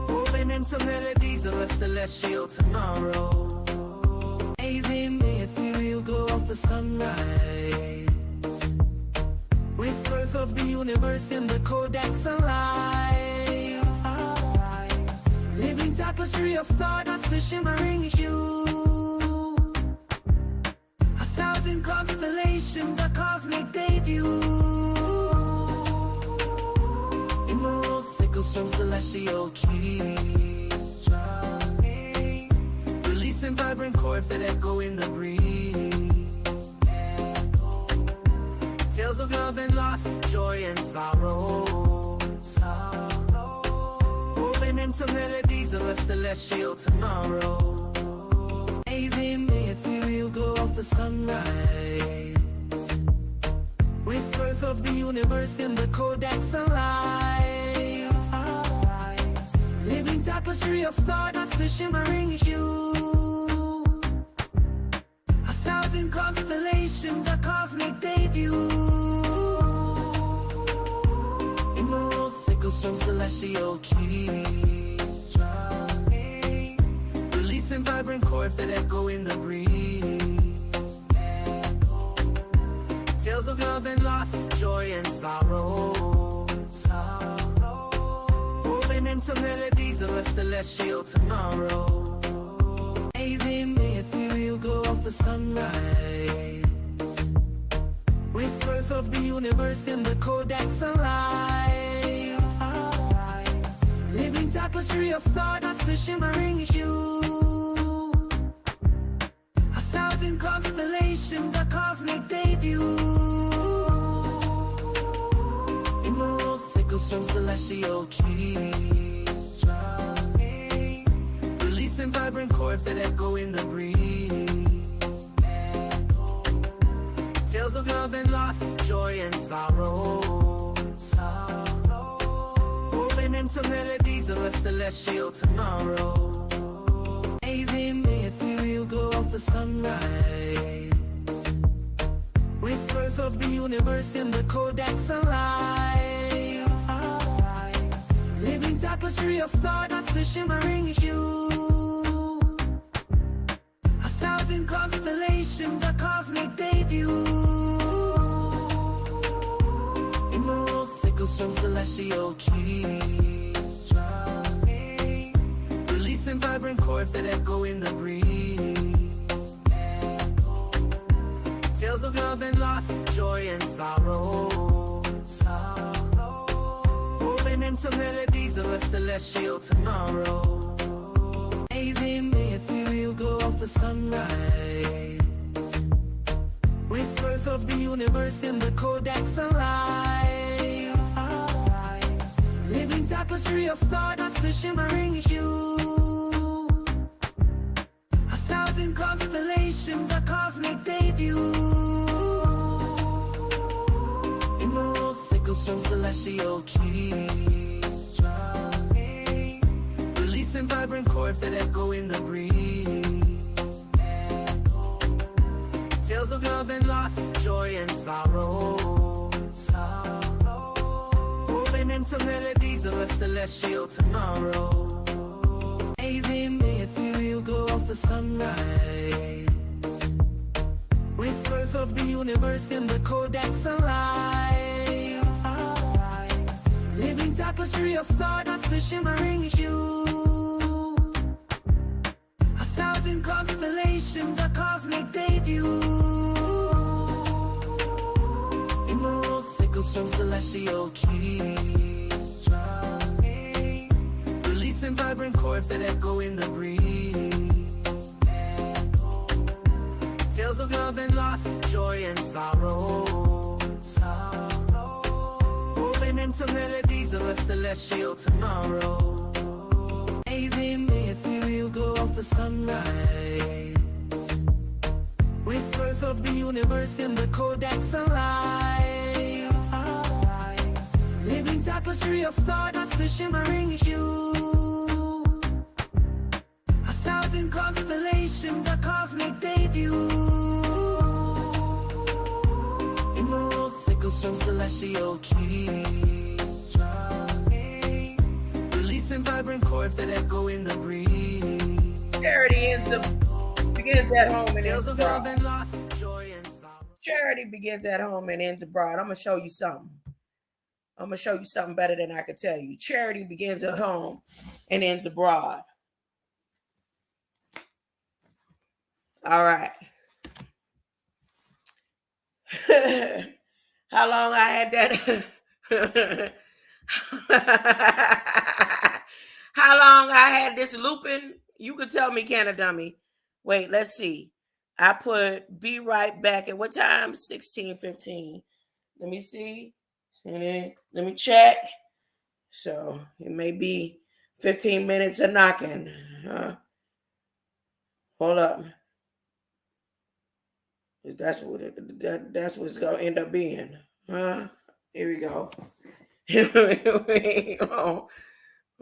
woven into melodies of a celestial tomorrow. Bathing the ethereal glow of the sunrise, whispers of the universe in the Kodak sunlight. Living tapestry of stardust, the shimmering hue. 1,000 constellations, a cosmic debut. Emerald sickles from celestial keys, drumming, releasing vibrant chords that echo in the breeze. Tales of love and loss, joy and sorrow, woven into melodies of a celestial tomorrow. Bathing the ethereal glow of the sunrise, whispers of the universe in the Kodak sunlight. Living tapestry of stardust, the shimmering hue. 1,000 constellations, a cosmic debut. Emerald sickles from celestial keys, drumming, releasing vibrant chords that echo in the breeze. Tales of love and loss, joy and sorrow, woven into melodies of a celestial tomorrow. Bathing the ethereal glow of the sunrise, whispers of the universe in the Kodak sunlight. Living tapestry of stardust, the shimmering hue. 1,000 constellations, a cosmic debut. Emerald sickles from celestial keys, drumming, releasing vibrant chords that echo in the breeze. Tales of love and loss, joy and sorrow, woven into melodies of a celestial tomorrow. Bathing the ethereal glow of the sunrise, whispers of the universe in the Kodak sunlight. Living tapestry of stardust, the shimmering hue. 1,000 constellations, a cosmic debut. Emerald sickles from celestial keys, drumming, releasing vibrant chords that echo in the breeze. Tales of love and loss, joy and sorrow, woven into melodies of a celestial tomorrow. Bathing the ethereal glow of the sunrise, whispers of the universe in the Kodak sunlight. Living tapestry of stardust, the shimmering hue. 1,000 constellations, a cosmic debut. Emerald sickles from celestial keys, drumming, releasing vibrant chords that echo in the breeze. Tales of love and loss, joy and sorrow, woven into melodies of a celestial tomorrow. Bathing the ethereal glow of the sunrise, whispers of the universe in the Kodak sunlight. Living tapestry of stardust, the shimmering hue. 1,000 constellations, a cosmic debut. Emerald sickles from celestial keys, drumming, releasing vibrant chords that echo in the breeze. Tales of love and loss, joy and sorrow, woven into melodies of a celestial tomorrow. bathing, ethereal glow of the sunrise. Whispers of the universe in the codex arise. Living tapestry of stardust, the shimmering hue. A thousand constellations, a cosmic debut. Emerald sickles from celestial keys, releasing vibrant chords that echo in the breeze. Charity begins at home and ends Tales of love abroad. and loss, joy and sorrow. Charity begins at home and ends abroad. I'm gonna show you something. I'm gonna show you something better than I could tell you. Charity begins at home and ends abroad. All right. How long I had that? How long I had this looping? You could tell me, can a dummy? Wait, let's see. I put be right back at what time? 16:15. Let me see. Let me check. So it may be 15 minutes of knocking. Hold up. That's what that's what it's gonna end up being. Here we go. Here we go.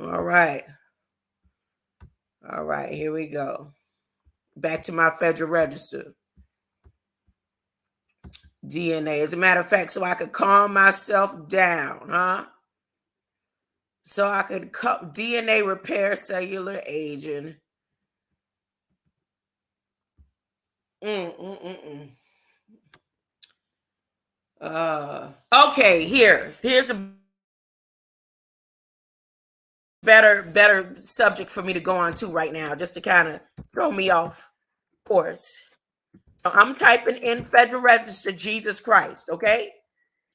All right. All right, here we go. Back to my Federal Register. DNA. As a matter of fact, so I could calm myself down, So I could DNA repair cellular aging. Okay, here's a better subject for me to go on to right now, just to kind of throw me off course. So I'm typing in Federal Register Jesus Christ, okay?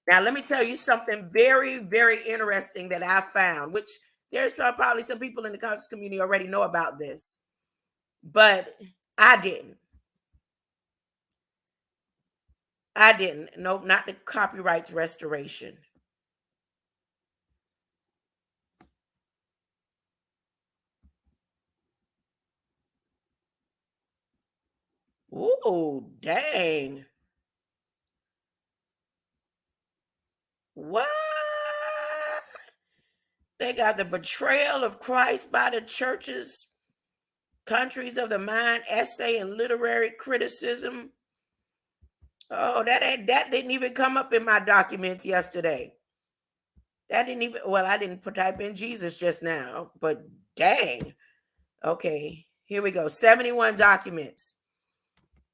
Now let me tell you something very, very interesting that I found, which there's probably some people in the conscious community already know about this, but I didn't. Nope, not the copyrights restoration. Ooh, dang. What? They got the betrayal of Christ by the churches, countries of the mind, essay, and literary criticism. Oh, that didn't even come up in my documents yesterday. That didn't even, well, I didn't type in Jesus just now, but dang. Okay, here we go. 71 documents.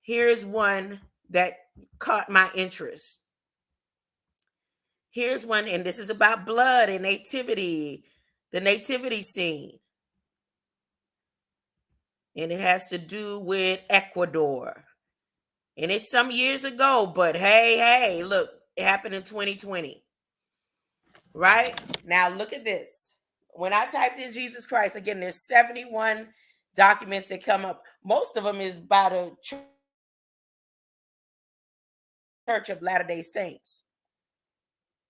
Here's one that caught my interest. Here's one, and this is about blood and nativity, the nativity scene. And it has to do with Ecuador. And it's some years ago, but hey, look, it happened in 2020. Right? Now look at this. When I typed in Jesus Christ, again, there's 71 documents that come up. Most of them is by the Church of Latter-day Saints.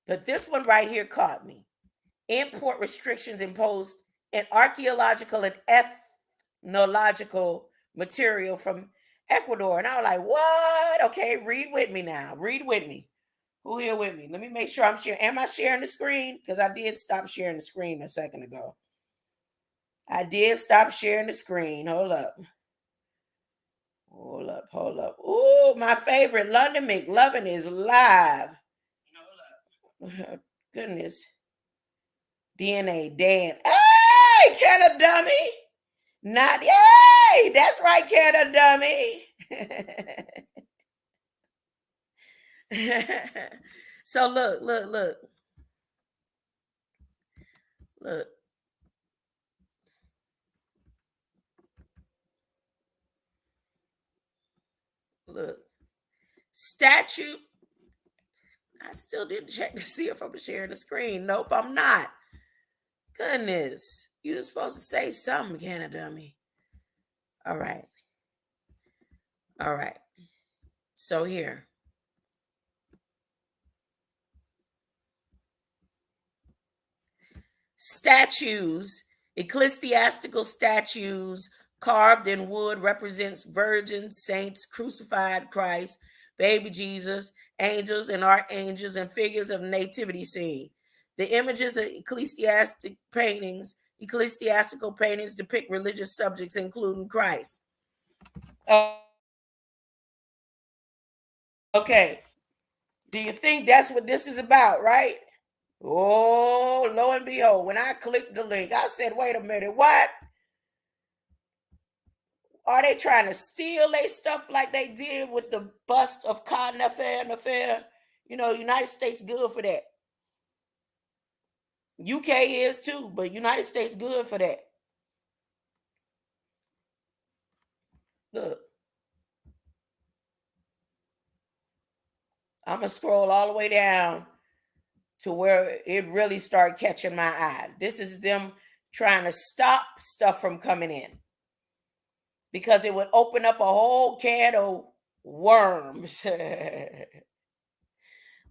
But this one right here caught me. Import restrictions imposed in archaeological and ethnological material from Ecuador. And I was like, what? Okay, read with me now. Read with me. Who here with me? Let me make sure I'm sharing. Am I sharing the screen? Because I did stop sharing the screen a second ago. I did stop sharing the screen. Hold up. Ooh, my favorite, London McLovin is live. Goodness. DNA, Dan. Hey, can a dummy? Not, yay! That's right, can a dummy. So look. Look. Statue. I still didn't check to see if I'm sharing the screen. Nope, I'm not. Goodness. You were supposed to say something, can a dummy. All right. So here. Statues Ecclesiastical statues carved in wood represents virgins, saints, crucified Christ, baby Jesus, angels and archangels, and figures of nativity scene. The images of ecclesiastical paintings depict religious subjects, including Christ. Okay. Do you think that's what this is about, right? Oh, lo and behold, when I clicked the link, I said, wait a minute, what? Are they trying to steal their stuff like they did with the bust of Khan Nefer? You know, United States good for that. UK is too, but United States good for that. Look. I'm going to scroll all the way down to where it really started catching my eye. This is them trying to stop stuff from coming in because it would open up a whole can of worms. The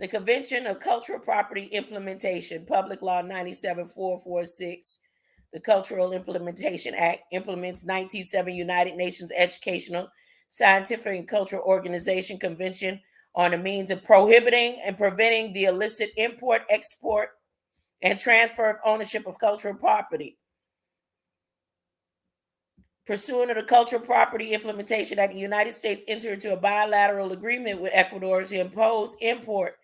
Convention of Cultural Property Implementation, Public Law 97446, the Cultural Implementation Act implements 1970 United Nations Educational, Scientific, and Cultural Organization Convention on the means of prohibiting and preventing the illicit import, export, and transfer of ownership of cultural property. Pursuant to the Cultural Property Implementation Act, the United States entered into a bilateral agreement with Ecuador to impose import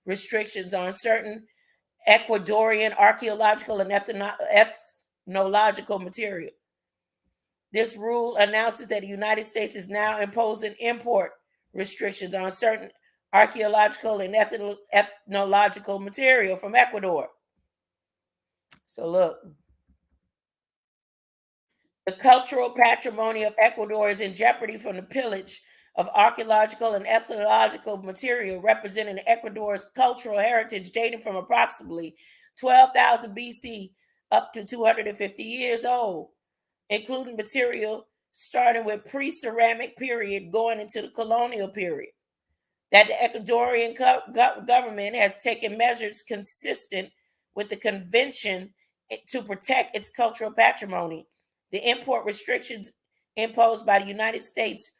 restrictions on certain Ecuadorian archaeological and ethnological material. This rule announces that the United States is now imposing import restrictions on certain archaeological and ethnological material from Ecuador. So look, the cultural patrimony of Ecuador is in jeopardy from the pillage of archaeological and ethnological material representing Ecuador's cultural heritage dating from approximately 12,000 BC up to 250 years old, including material starting with pre-ceramic period going into the colonial period. That the Ecuadorian government has taken measures consistent with the convention to protect its cultural patrimony. The import restrictions imposed by the United States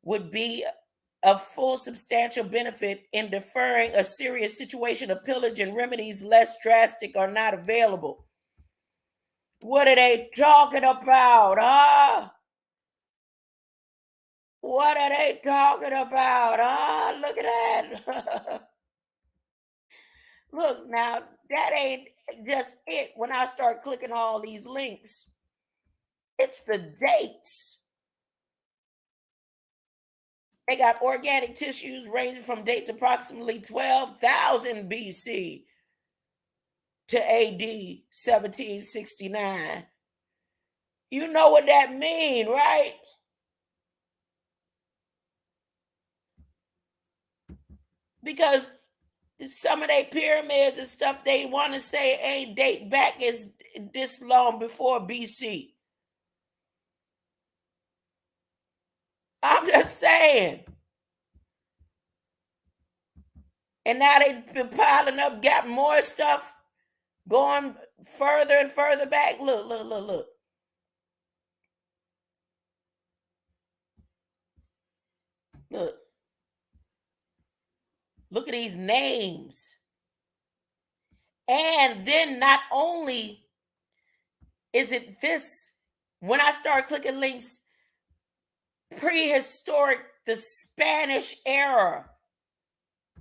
would be of full substantial benefit in deferring a serious situation of pillage, and remedies less drastic are not available. What are they talking about, huh? What are they talking about, huh? Look at that. Look, now, that ain't just it. When I start clicking all these links, it's the dates. They got organic tissues ranging from dates approximately 12,000 BC to AD 1769. You know what that means, right? Because some of their pyramids and stuff they want to say ain't date back as this long before BC. I'm just saying. And now they've been piling up, got more stuff going further and further back. Look. Look at these names. And then not only is it this, when I start clicking links, prehistoric, the Spanish era,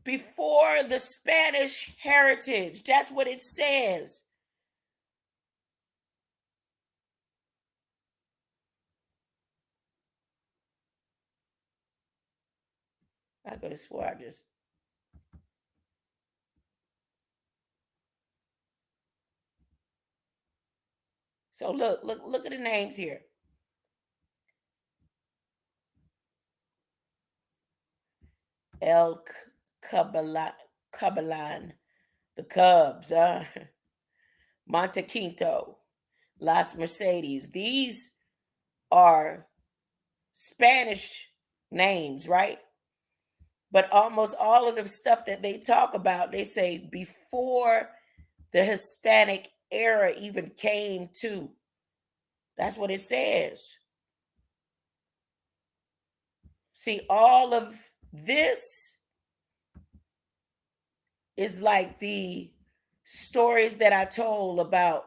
before the Spanish heritage. That's what it says. I could have swore I just. So look at the names here. El Cabalan, the Cubs, Monte Quinto, Las Mercedes. These are Spanish names, right? But almost all of the stuff that they talk about, they say before the Hispanic era even came to. That's what it says. See, all of this is like the stories that I told about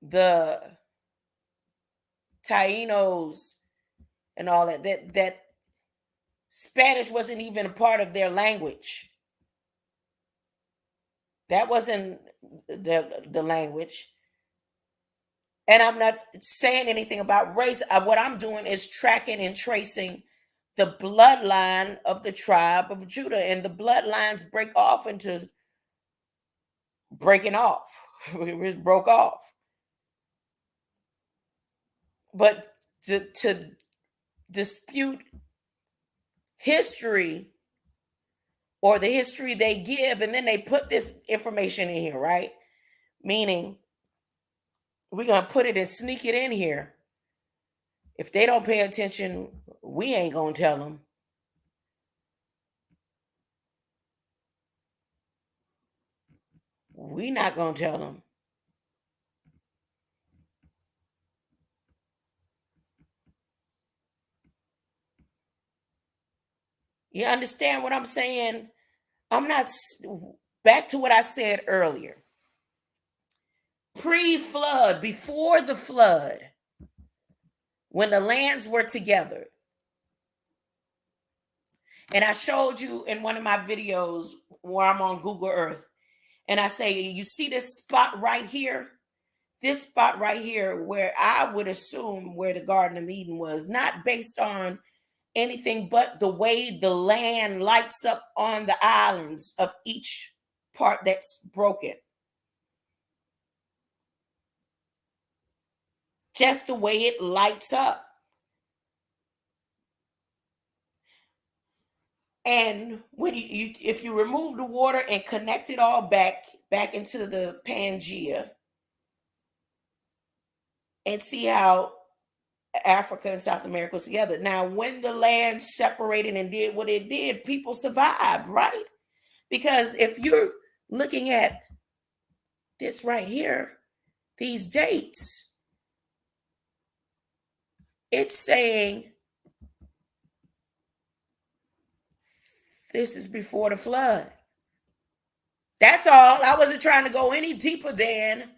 the Tainos and all that. That Spanish wasn't even a part of their language. That wasn't the language. And I'm not saying anything about race. What I'm doing is tracking and tracing the bloodline of the tribe of Judah. And the bloodlines break off into breaking off. It just broke off. But to dispute history or the history they give, and then they put this information in here, right? Meaning, we're going to put it and sneak it in here. If they don't pay attention, we ain't going to tell them. We not going to tell them. You understand what I'm saying? I'm not, back to what I said earlier. Pre-flood, before the flood, when the lands were together, and I showed you in one of my videos where I'm on Google Earth, and I say, you see this spot right here? This spot right here, where I would assume where the Garden of Eden was, not based on anything but the way the land lights up on the islands of each part that's broken. Just the way it lights up. And when you if you remove the water and connect it all back into the Pangea, and see how Africa and South America was together. Now, when the land separated and did what it did, people survived, right? Because if you're looking at this right here, these dates, it's saying this is before the flood. That's all. I wasn't trying to go any deeper than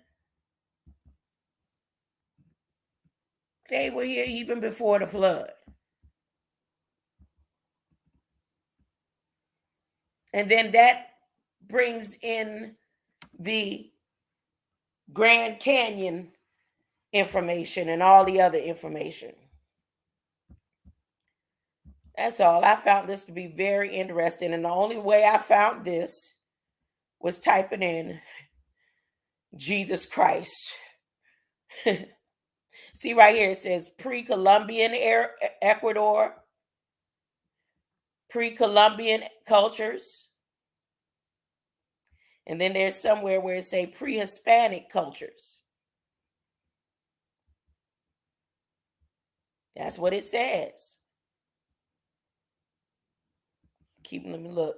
they were here even before the flood. And then that brings in the Grand Canyon information and all the other information. That's all. I found this to be very interesting. And the only way I found this was typing in Jesus Christ. See right here, it says pre-Columbian Ecuador, pre-Columbian cultures. And then there's somewhere where it say pre-Hispanic cultures. That's what it says. Let me look.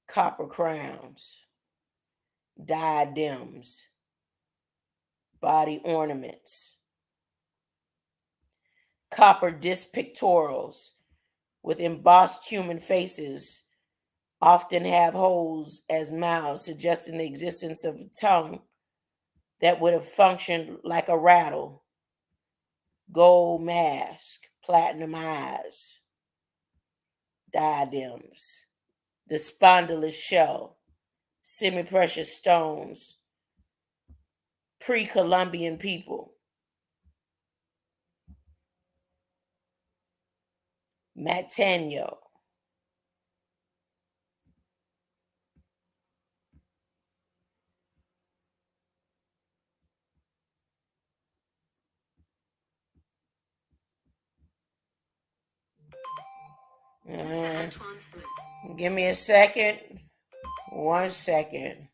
Copper crowns, diadems, body ornaments, copper disc pictorials with embossed human faces often have holes as mouths, suggesting the existence of a tongue that would have functioned like a rattle. Gold mask, platinum eyes, diadems, the spondylus shell, semi-precious stones, pre-Columbian people, Matano. Give me a second. 1 second.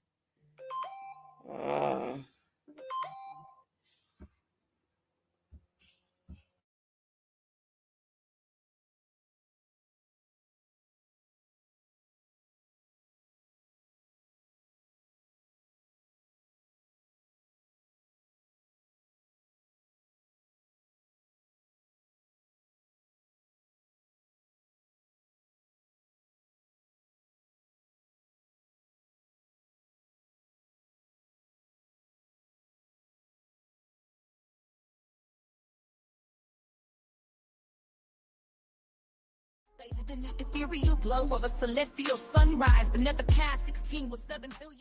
The ethereal glow of a celestial sunrise. The nether cast 16 with 7 billion.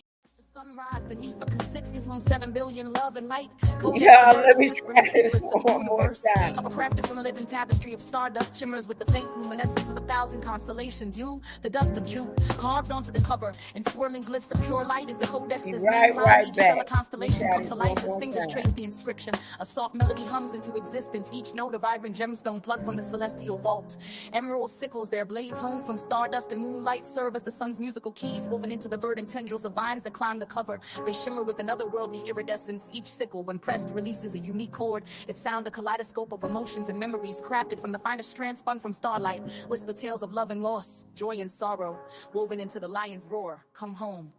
Sunrise, the Nepha consists on 7 billion love and light. Yeah, let me try this one more time. Of a crafted from a living tapestry of stardust shimmers with the faint luminescence of 1,000 constellations. You, the dust of June, carved onto the cover, and swirling glyphs of pure light is the codex's right each back. stellar constellation comes to life as fingers trace the inscription. A soft melody hums into existence, each note a vibrant gemstone plucked from the celestial vault. Emerald sickles, their blades honed from stardust and moonlight serve as the sun's musical keys, woven into the verdant tendrils of vines that climb the cover. They shimmer with an otherworldly iridescence. Each sickle, when pressed, releases a unique chord. Its sound a kaleidoscope of emotions and memories crafted from the finest strands spun from starlight. Whisper tales of love and loss, joy and sorrow, woven into the lion's roar. Come home.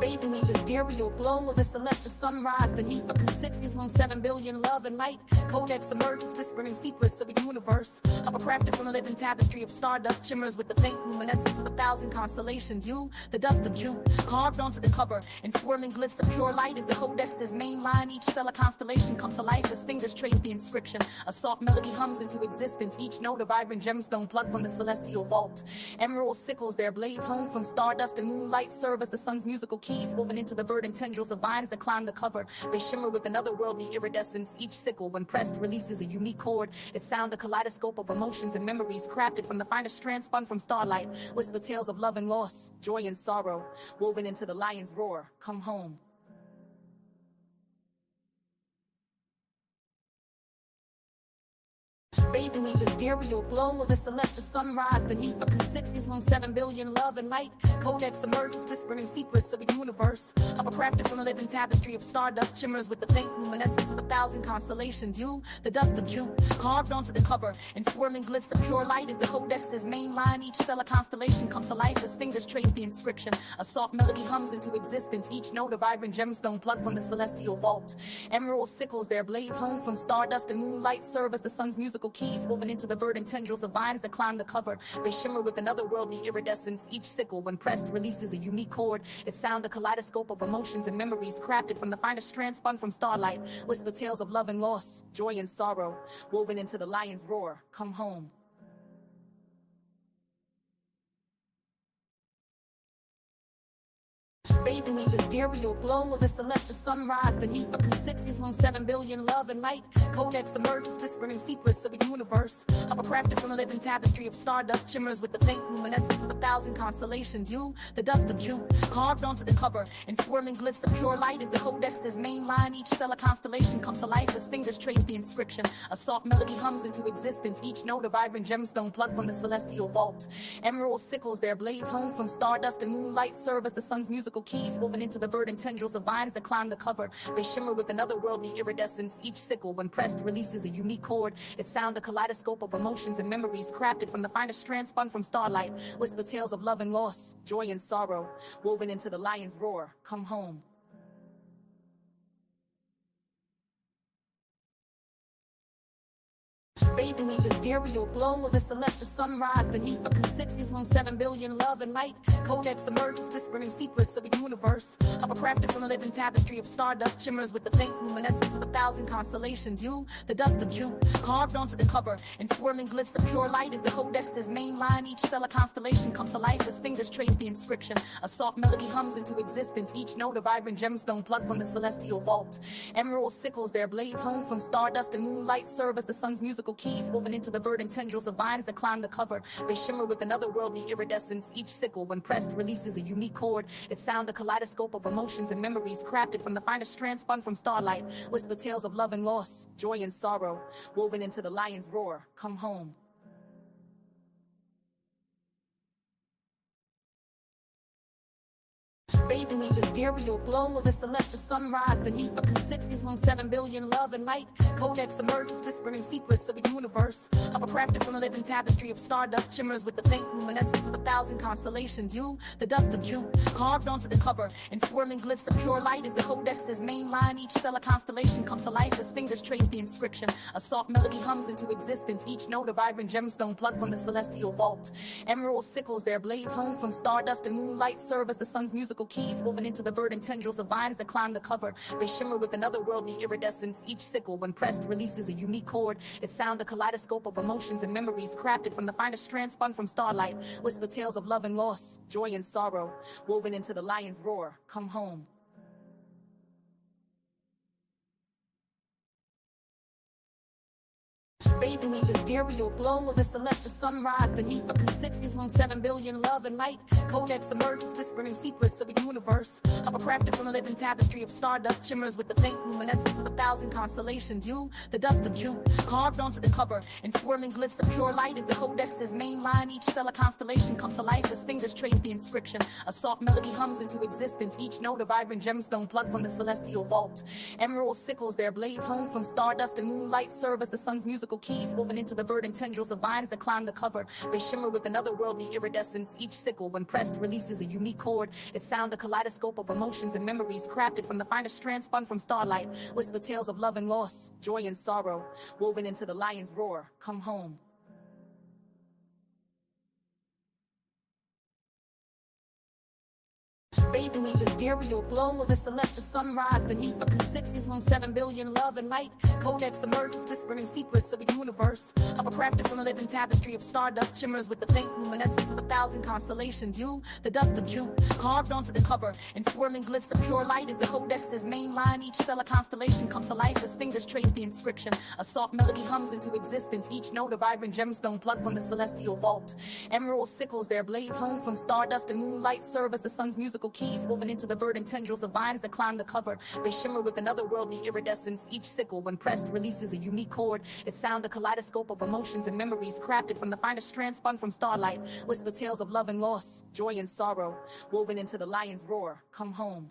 Bathing in the ethereal glow of a celestial sunrise. The Nepha consists on 7 billion love and light. Codex emerges, whispering secrets of the universe. Of a crafted from a living tapestry of stardust shimmers with the faint luminescence of 1,000 constellations. You, the dust of June, carved onto the cover, and swirling glyphs of pure light is the Codex's main line. Each stellar constellation comes to life as fingers trace the inscription. A soft melody hums into existence, each note a vibrant gemstone plucked from the celestial vault. Emerald sickles, their blades honed from stardust and moonlight serve as the sun's musical keys, woven into the verdant tendrils of vines that climb the cover. They shimmer with an otherworldly iridescence. Each sickle, when pressed, releases a unique chord. Its sound a kaleidoscope of emotions and memories crafted from the finest strands spun from starlight. Whisper tales of love and loss, joy and sorrow, woven into the lion's roar. Come home. Bathing in the ethereal glow of a celestial sunrise. The Nepha consists on 7 billion love and light. Codex emerges, whispering secrets of the universe. Of a crafted from a living tapestry of stardust shimmers with the faint luminescence of 1,000 constellations. You, the dust of June, carved onto the cover, and swirling glyphs of pure light is the Codex's main line. Each stellar constellation comes to life as fingers trace the inscription. A soft melody hums into existence, each note a vibrant gemstone plucked from the celestial vault. Emerald sickles, their blades honed from stardust and moonlight serve as the sun's musical keys, woven into the verdant tendrils of vines that climb the cover. They shimmer with an otherworldly iridescence. Each sickle, when pressed, releases a unique chord. Its sound a kaleidoscope of emotions and memories crafted from the finest strands spun from starlight. Whisper tales of love and loss, joy and sorrow, woven into the lion's roar. Come home. Bathing in the ethereal glow of a celestial sunrise. The Nepha consists on 7 billion love and light. Codex emerges, whispering secrets of the universe. Of a crafted from a living tapestry of stardust shimmers with the faint luminescence of 1,000 constellations. You, the dust of June, carved onto the cover, and swirling glyphs of pure light is the Codex's main line. Each stellar constellation comes to life as fingers trace the inscription. A soft melody hums into existence, each note a vibrant gemstone plucked from the celestial vault. Emerald sickles, their blades honed from stardust and moonlight serve as the sun's musical keys, woven into the verdant tendrils of vines that climb the cover. They shimmer with an otherworldly iridescence. Each sickle, when pressed, releases a unique chord. Its sound a kaleidoscope of emotions and memories crafted from the finest strands spun from starlight. Whisper tales of love and loss, joy and sorrow, woven into the lion's roar. Come home. Bathing in the ethereal glow of a celestial sunrise. The Nepha consists on 7 billion love and light. Codex emerges, whispering secrets of the universe. Of a crafted from a living tapestry of stardust shimmers with the faint luminescence of 1,000 constellations. You, the dust of June, carved onto the cover, and swirling glyphs of pure light is the Codex's main line. Each stellar constellation comes to life as fingers trace the inscription. A soft melody hums into existence, each note a vibrant gemstone plucked from the celestial vault. Emerald sickles, their blades honed from stardust and moonlight serve as the sun's musical keys, woven into the verdant tendrils of vines that climb the cover. They shimmer with an otherworldly iridescence. Each sickle, when pressed, releases a unique chord. Its sound a kaleidoscope of emotions and memories crafted from the finest strands spun from starlight. Whisper tales of love and loss, joy and sorrow, woven into the lion's roar. Come home. Bathing in the ethereal glow of a celestial sunrise. The Nepha consists on 7 billion love and light. Codex emerges, whispering secrets of the universe. Of a crafted from a living tapestry of stardust shimmers with the faint luminescence of 1,000 constellations. You, the dust of June, carved onto the cover, and swirling glyphs of pure light is the Codex's main line. Each stellar constellation comes to life as fingers trace the inscription. A soft melody hums into existence, each note a vibrant gemstone plucked from the celestial vault. Emerald sickles, their blades honed from stardust and moonlight serve as the sun's musical keys, keys, woven into the verdant tendrils of vines that climb the cover. They shimmer with an otherworldly iridescence. Each sickle, when pressed, releases a unique chord. Its sound a kaleidoscope of emotions and memories, crafted from the finest strands spun from starlight. Whisper tales of love and loss, joy and sorrow, woven into the lion's roar. Come home. Bathing in the ethereal glow of a celestial sunrise beneath a 60s long 7 billion love and light. Codex emerges, whispering secrets of the universe. Of a crafted from a living tapestry of stardust, shimmers with the faint luminescence of 1,000 constellations. You, the dust of June, carved onto the cover, and swirling glyphs of pure light is the codex's main line. Each cell a constellation comes to life as fingers trace the inscription. A soft melody hums into existence, each note a vibrant gemstone plucked from the celestial vault. Emerald sickles, their blades honed from stardust and moonlight, serve as the sun's musical keys, woven into the verdant tendrils of vines that climb the cover. They shimmer with an otherworldly iridescence. Each sickle, when pressed, releases a unique chord. Its sound a kaleidoscope of emotions and memories, crafted from the finest strands spun from starlight. Whisper tales of love and loss, joy and sorrow, woven into the lion's roar. Come home. Bathing in the ethereal glow of a celestial sunrise beneath a 60s long 7 billion love and light. Codex emerges, whispering secrets of the universe. Of a crafted from a living tapestry of stardust, shimmers with the faint luminescence of 1,000 constellations. You, the dust of June, carved onto the cover, and swirling glyphs of pure light is the codex's main line. Each cell a constellation comes to life as fingers trace the inscription. A soft melody hums into existence, each note a vibrant gemstone plucked from the celestial vault. Emerald sickles, their blades honed from stardust and moonlight, serve as the sun's musical keys, woven into the verdant tendrils of vines that climb the cover. They shimmer with an otherworldly iridescence. Each sickle, when pressed, releases a unique chord. Its sound a kaleidoscope of emotions and memories, crafted from the finest strands spun from starlight. Whisper tales of love and loss, joy and sorrow, woven into the lion's roar. Come home.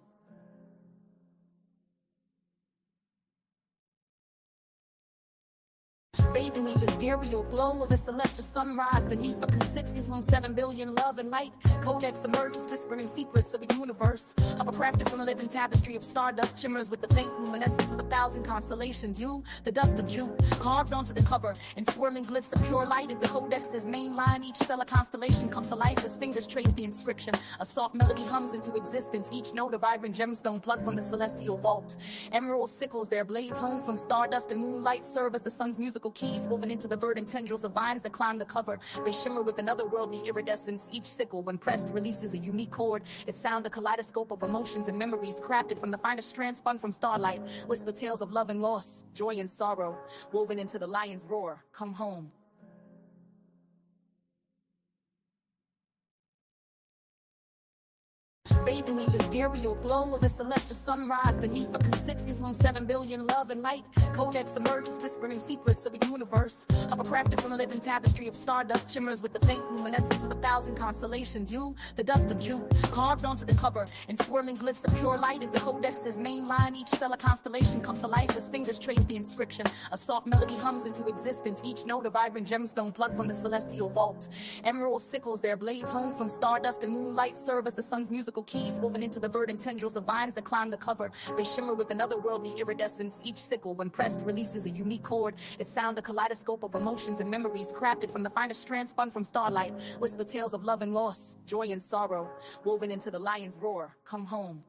Bathing in the ethereal glow of a celestial sunrise beneath a 60s long 7 billion love and light. Codex emerges, whispering secrets of the universe. Of a crafted from a living tapestry of stardust, shimmers with the faint luminescence of 1,000 constellations. You, the dust of June, carved onto the cover, and swirling glyphs of pure light is the codex's main line. Each cell a constellation comes to life as fingers trace the inscription. A soft melody hums into existence, each note a vibrant gemstone plucked from the celestial vault. Emerald sickles, their blades honed from stardust and moonlight, serve as the sun's musical keys, woven into the verdant tendrils of vines that climb the cover. They shimmer with an otherworldly iridescence. Each sickle, when pressed, releases a unique chord. Its sound a kaleidoscope of emotions and memories, crafted from the finest strands spun from starlight. Whisper tales of love and loss, joy and sorrow, woven into the lion's roar. Come home. Bathing in the ethereal glow of a celestial sunrise beneath a 60s long 7 billion love and light. Codex emerges, whispering secrets of the universe. Of a crafted from a living tapestry of stardust, shimmers with the faint luminescence of 1,000 constellations. You, the dust of June, carved onto the cover, and swirling glyphs of pure light is the codex's main line. Each cell a constellation comes to life as fingers trace the inscription. A soft melody hums into existence, each note a vibrant gemstone plucked from the celestial vault. Emerald sickles, their blades honed from stardust and moonlight, serve as the sun's musical keys, woven into the verdant tendrils of vines that climb the cover. They shimmer with an otherworldly iridescence. Each sickle, when pressed, releases a unique chord. Its sound a kaleidoscope of emotions and memories, crafted from the finest strands spun from starlight. Whisper tales of love and loss, joy and sorrow, woven into the lion's roar. Come home.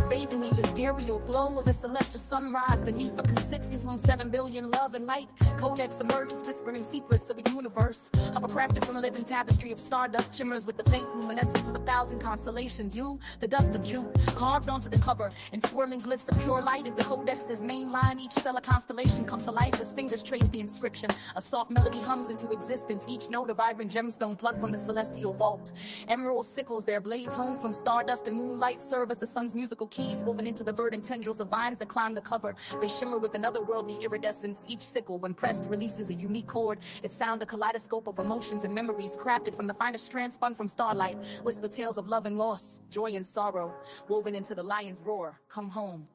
Bathing in the ethereal glow of a celestial sunrise beneath a 60s long 7 billion love and light. Codex emerges, whispering secrets of the universe. Of a crafted from a living tapestry of stardust, shimmers with the faint luminescence of 1,000 constellations. You, the dust of June, carved onto the cover, and swirling glyphs of pure light is the codex's main line. Each cell a constellation comes to life as fingers trace the inscription. A soft melody hums into existence, each note a vibrant gemstone plucked from the celestial vault. Emerald sickles, their blades honed from stardust and moonlight, serve as the sun's musical keys, woven into the verdant tendrils of vines that climb the cover. They shimmer with an otherworldly iridescence. Each sickle, when pressed, releases a unique chord. Its sound a kaleidoscope of emotions and memories, crafted from the finest strands spun from starlight. Whisper tales of love and loss, joy and sorrow, woven into the lion's roar. Come home.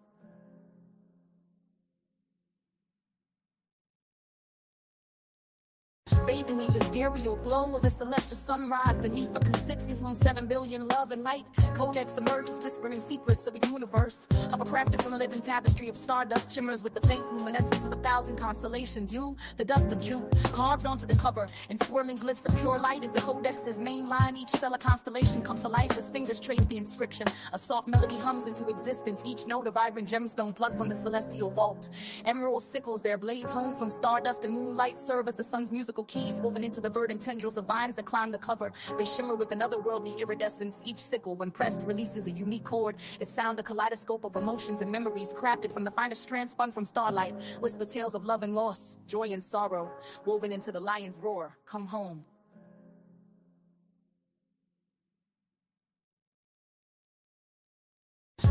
Bathing in the ethereal glow of a celestial sunrise beneath a consistency on 7 billion love and light. Codex emerges, whispering secrets of the universe. Of a crafted from a living tapestry of stardust shimmers with the faint luminescence of 1,000 constellations. You, the dust of June, carved onto the cover, and swirling glyphs of pure light is the codex's main line. Each cell a constellation comes to life as fingers trace the inscription. A soft melody hums into existence, each note a vibrant gemstone plucked from the celestial vault. Emerald sickles, their blades honed from stardust and moonlight, serve as the sun's musical keys, woven into the verdant tendrils of vines that climb the cover. They shimmer with an otherworldly iridescence. Each sickle, when pressed, releases a unique chord. Its sound a kaleidoscope of emotions and memories, crafted from the finest strands spun from starlight. Whisper tales of love and loss, joy and sorrow, woven into the lion's roar. Come home.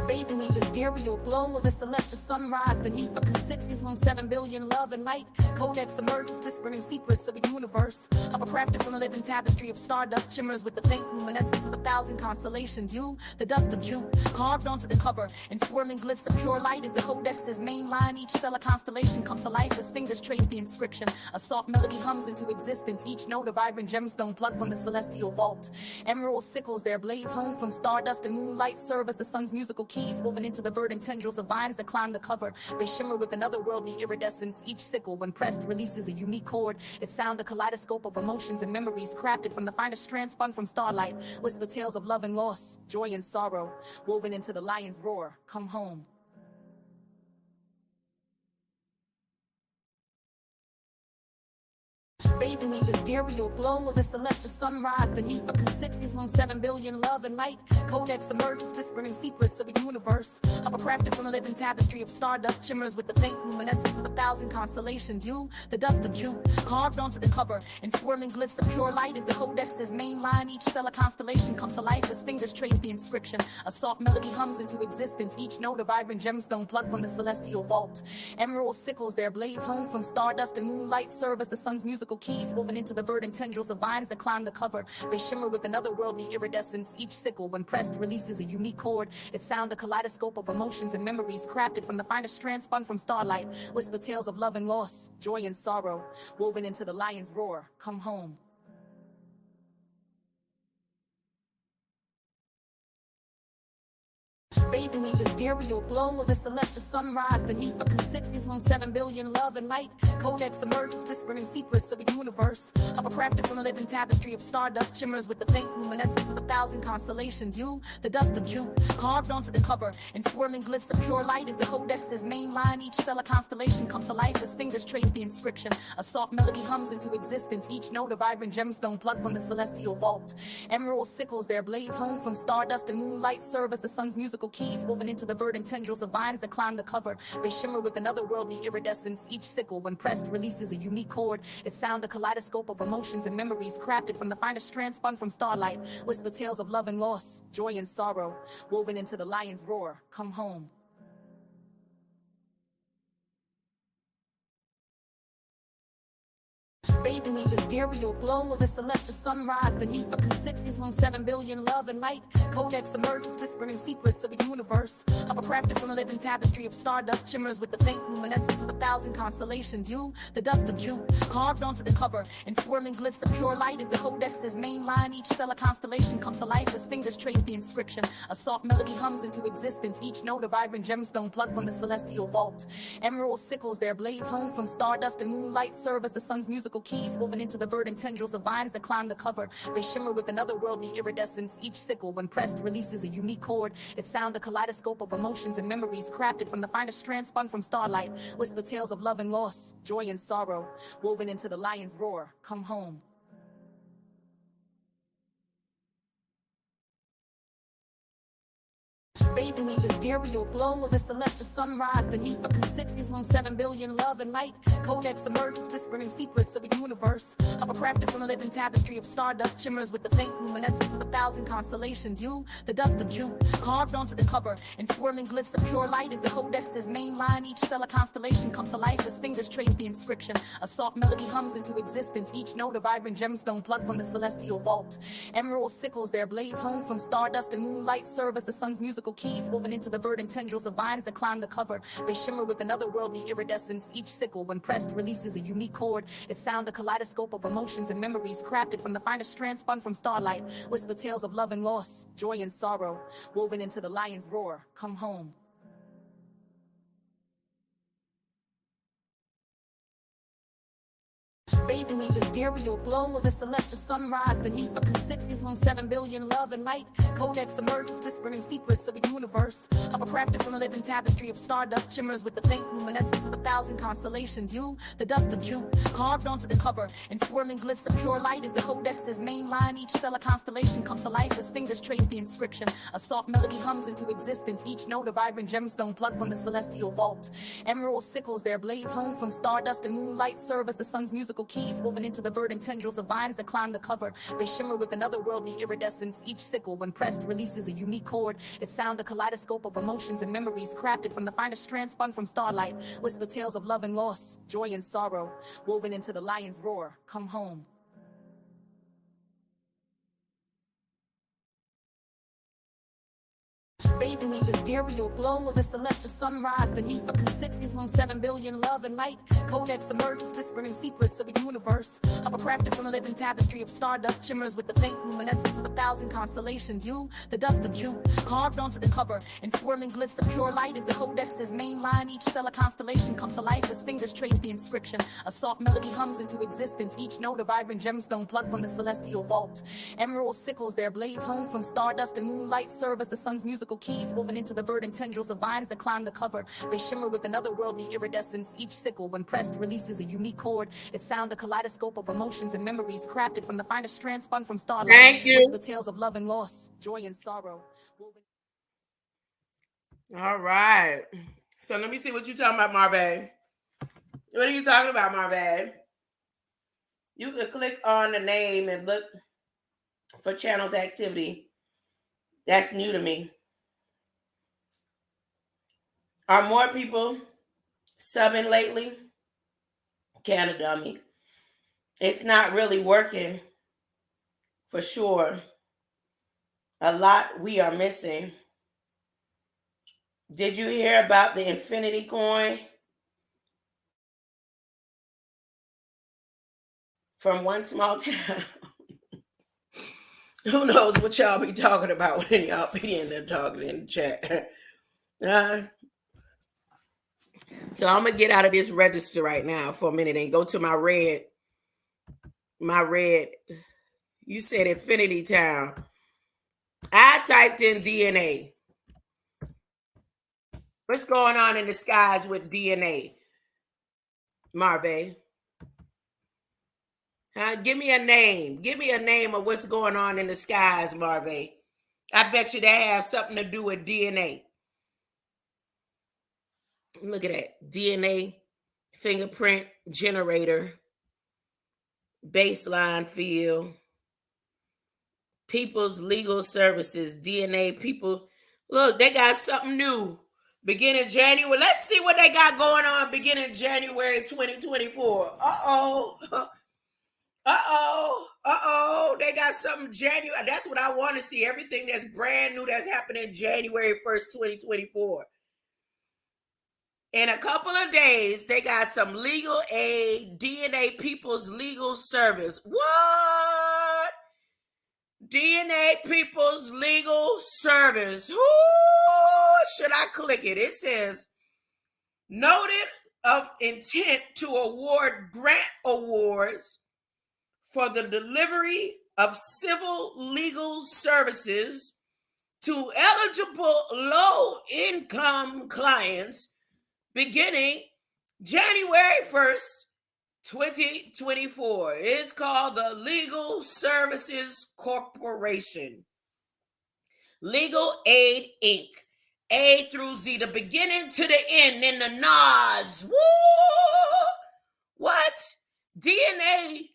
Bathing in the ethereal glow of a celestial sunrise beneath a consistency on 7 billion love and light. Codex emerges, whispering secrets of the universe. Of a crafted from a living tapestry of stardust shimmers with the faint luminescence of 1,000 constellations. You, the dust of June, carved onto the cover, and swirling glyphs of pure light is the codex's main line. Each cell a constellation comes to life as fingers trace the inscription. A soft melody hums into existence, each note a vibrant gemstone plucked from the celestial vault. Emerald sickles, their blades honed from stardust and moonlight, serve as the sun's musical keys, woven into the verdant tendrils of vines that climb the cover. They shimmer with an otherworldly iridescence. Each sickle, when pressed, releases a unique chord. Its sound a kaleidoscope of emotions and memories, crafted from the finest strands spun from starlight. Whisper tales of love and loss, joy and sorrow, woven into the lion's roar. Come home. Bathing in the ethereal glow of a celestial sunrise beneath a consistency on 7 billion love and light. Codex emerges, whispering secrets of the universe. Of a crafted from a living tapestry of stardust shimmers with the faint luminescence of 1,000 constellations. You, the dust of June, carved onto the cover, and swirling glyphs of pure light is the codex's main line. Each cell a constellation comes to life as fingers trace the inscription. A soft melody hums into existence, each note a vibrant gemstone plucked from the celestial vault. Emerald sickles, their blades honed from stardust and moonlight, serve as the sun's musical keys, woven into the verdant tendrils of vines that climb the cover. They shimmer with an otherworldly iridescence. Each sickle, when pressed, releases a unique chord. Its sound a kaleidoscope of emotions and memories, crafted from the finest strands spun from starlight. Whisper tales of love and loss, joy and sorrow, woven into the lion's roar. Come home. Bathing in the ethereal glow of a celestial sunrise beneath a consistency on 7 billion love and light. Codex emerges, whispering secrets of the universe. Of a crafted from a living tapestry of stardust shimmers with the faint luminescence of 1,000 constellations. You, the dust of June, carved onto the cover, and swirling glyphs of pure light is the codex's main line. Each cell a constellation comes to life as fingers trace the inscription. A soft melody hums into existence, each note a vibrant gemstone plucked from the celestial vault. Emerald sickles, their blades honed from stardust and moonlight, serve as the sun's musical keys, woven into the verdant tendrils of vines that climb the cover. They shimmer with an otherworldly iridescence. Each sickle, when pressed, releases a unique chord. Its sound a kaleidoscope of emotions and memories, crafted from the finest strands spun from starlight. Whisper tales of love and loss, joy and sorrow, woven into the lion's roar. Come home. Bathing in the ethereal glow of a celestial sunrise beneath a consistency on 7 billion love and light. Codex emerges, whispering secrets of the universe. Of a crafted from a living tapestry of stardust shimmers with the faint luminescence of 1,000 constellations. You, the dust of June, carved onto the cover, and swirling glyphs of pure light is the codex's main line. Each cell a constellation comes to life as fingers trace the inscription. A soft melody hums into existence, each note a vibrant gemstone plucked from the celestial vault. Emerald sickles, their blades honed from stardust and moonlight, serve as the sun's musical keys, woven into the verdant tendrils of vines that climb the cover. They shimmer with an otherworldly iridescence. Each sickle, when pressed, releases a unique chord. Its sound a kaleidoscope of emotions and memories, crafted from the finest strands spun from starlight. Whisper tales of love and loss, joy and sorrow, woven into the lion's roar. Come home. Bathing in the ethereal glow of a celestial sunrise beneath a consistency on 7 billion love and light. Codex emerges, whispering secrets of the universe. Of a crafted from a living tapestry of stardust shimmers with the faint luminescence of 1,000 constellations. You, the dust of June, carved onto the cover, and swirling glyphs of pure light is the codex's main line. Each cell a constellation comes to life as fingers trace the inscription. A soft melody hums into existence, each note a vibrant gemstone plucked from the celestial vault. Emerald sickles, their blades honed from stardust and moonlight, serve as the sun's musical keys woven into the verdant tendrils of vines that climb the cover. They shimmer with an otherworldly iridescence. Each sickle, when pressed, releases a unique chord. Its sound a kaleidoscope of emotions and memories crafted from the finest strands spun from starlight. Whisper tales of love and loss, joy and sorrow, woven into the lion's roar. Come home. Bathing in the ethereal glow of a celestial sunrise beneath a consistency long 7 billion love and light. Codex emerges, whispering secrets of the universe. Of a crafted from a living tapestry of stardust, shimmers with the faint luminescence of 1,000 constellations. You, the dust of June, carved onto the cover, and swirling glyphs of pure light is the codex's main line. Each cell a constellation comes to life as fingers trace the inscription. A soft melody hums into existence, each note a vibrant gemstone plucked from the celestial vault. Emerald sickles, their blades honed from stardust and moonlight, serve as the sun's musical keys woven into the verdant tendrils of vines that climb the cover. They shimmer with an otherworldly iridescence. Each sickle, when pressed, releases a unique chord. Its sound a kaleidoscope of emotions and memories crafted from the finest strands spun from starlight. Whisper tales of love and loss, joy and sorrow, woven into the lion's roar. Come home. Bathing in the ethereal glow of a celestial sunrise beneath a consistency long 7 billion love and light. Codex emerges, whispering secrets of the universe. Of a crafted from a living tapestry of stardust, shimmers with the faint luminescence of 1,000 constellations. You, the dust of June, carved onto the cover, and swirling glyphs of pure light is the codex's main line. Each cell a constellation comes to life as fingers trace the inscription. A soft melody hums into existence, each note a vibrant gemstone plucked from the celestial vault. Emerald sickles, their blades honed from stardust and moonlight, serve as the sun's musical keys woven into the verdant tendrils of vines that climb the cover. They shimmer with an otherworldly iridescence. Each sickle, when pressed, releases a unique chord. Its sound a kaleidoscope of emotions and memories crafted from the finest strands spun from starlight. Thank you. Whisper tales of love and loss, joy and sorrow. All right. So let me see what you're talking about, Marvin. What are you talking about, Marvin? You can click on the name and look for channels activity. That's new to me. Are more people subbing lately? Canada dummy. It's not really working for sure. A lot we are missing. Did you hear about the infinity coin? From one small town. Who knows what y'all be talking about when y'all be in there talking in the chat. So I'm gonna get out of this register right now for a minute and go to my red. You said Infinity Town. I typed in DNA. What's going on in the skies with DNA, Marve? Give me a name. Give me a name of what's going on in the skies, Marve. I bet you that has something to do with DNA. Look at that. DNA, fingerprint generator, baseline field, people's legal services, DNA, people. Look, they got something new. Beginning January. Let's see what they got going on beginning January 2024. They got something January. That's what I want to see. Everything that's brand new that's happening January 1st, 2024. In a couple of days, they got some legal aid, DNA People's Legal Service. What? DNA People's Legal Service. Who should I click it? It says, noted of intent to award grant awards for the delivery of civil legal services to eligible low-income clients beginning January 1st, 2024. It's called the Legal Services Corporation. Legal Aid, Inc. A through Z, the beginning to the end in the NAS. Woo! What? DNA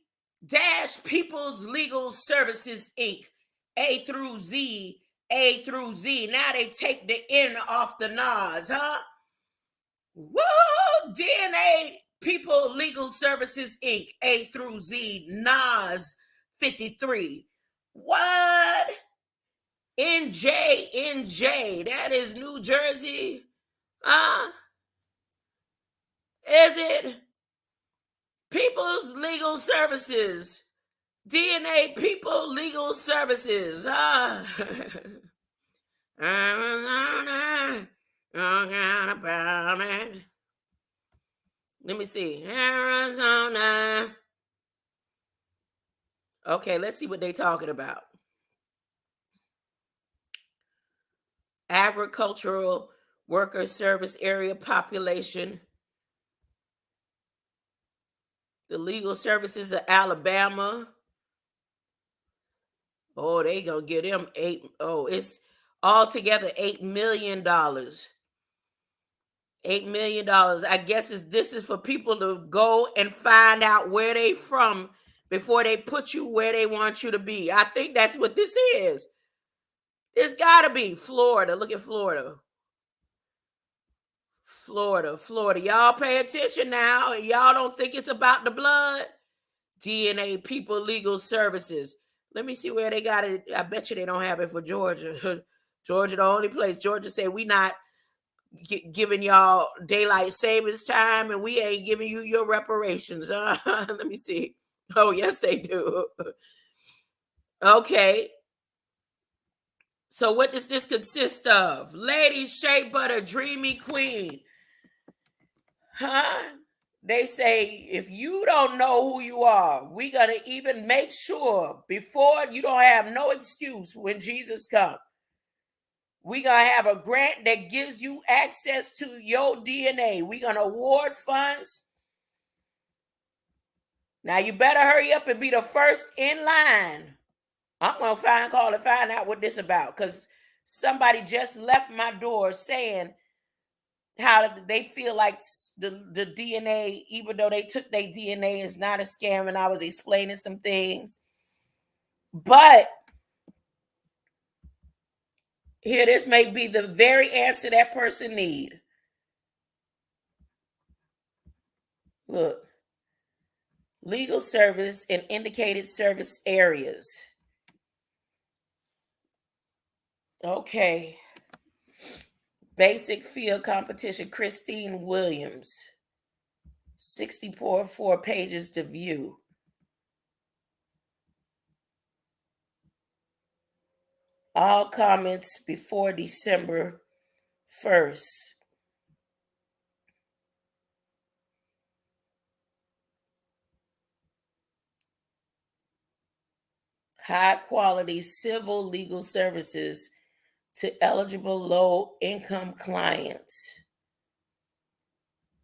dash People's Legal Services, Inc. A through Z. A through Z. Now they take the N off the NAS, huh? Woo! DNA People Legal Services, Inc. A through Z. NAS 53. What? NJ, that is New Jersey. Is it People's Legal Services? DNA People Legal Services. Arizona, talking about it. Let me see. Arizona. Okay, let's see what they're talking about. Agricultural worker service area population. The legal services of Alabama. Oh, they gonna give them it's altogether $8 million. $8 million. I guess this is for people to go and find out where they from before they put you where they want you to be. I think that's what this is. It's gotta be Florida. Look at Florida. Florida. Y'all pay attention now. Y'all don't think it's about the blood. DNA People Legal Services. Let me see where they got it. I bet you they don't have it for Georgia. Georgia, the only place. Georgia said we not giving y'all daylight savings time, and we ain't giving you your reparations. Let me see. Oh, yes, they do. Okay. So what does this consist of? Lady Shea Butter, Dreamy Queen. They say if you don't know who you are, we got to even make sure before you don't have no excuse when Jesus comes. We going to have a grant that gives you access to your DNA. We going to award funds. Now you better hurry up and be the first in line. I'm going to call and find out what this is about, because somebody just left my door saying how they feel like the DNA, even though they took their DNA, is not a scam, and I was explaining some things. But here, this may be the very answer that person need. Look, legal service in indicated service areas. Okay. Basic field competition, Christine Williams. 64 pages to view. All comments before December 1st. High quality civil legal services to eligible low income clients.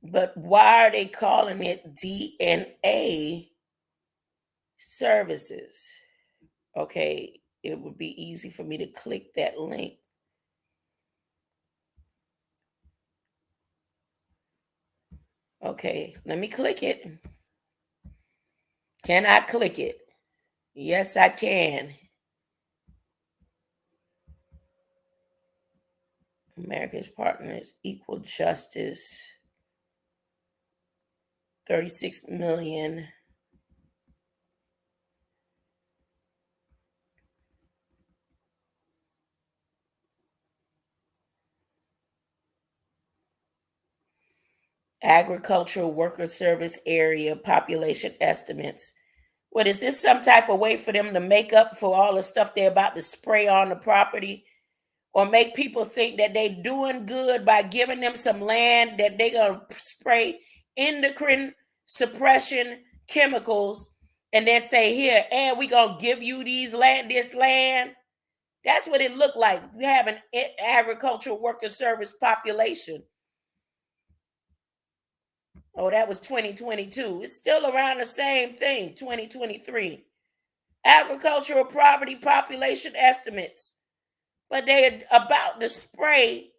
But why are they calling it DNA services? Okay, it would be easy for me to click that link. Okay, let me click it. Can I click it? Yes, I can. America's Partners, Equal Justice, 36 million. Agricultural worker service area population estimates. What is this, some type of way for them to make up for all the stuff they're about to spray on the property, or make people think that they're doing good by giving them some land that they're going to spray endocrine suppression chemicals and then say, here, and we're going to give you this land? That's what it looked like. We have an agricultural worker service population. Oh, that was 2022. It's still around the same thing, 2023. Agricultural poverty population estimates. But they're about to spray.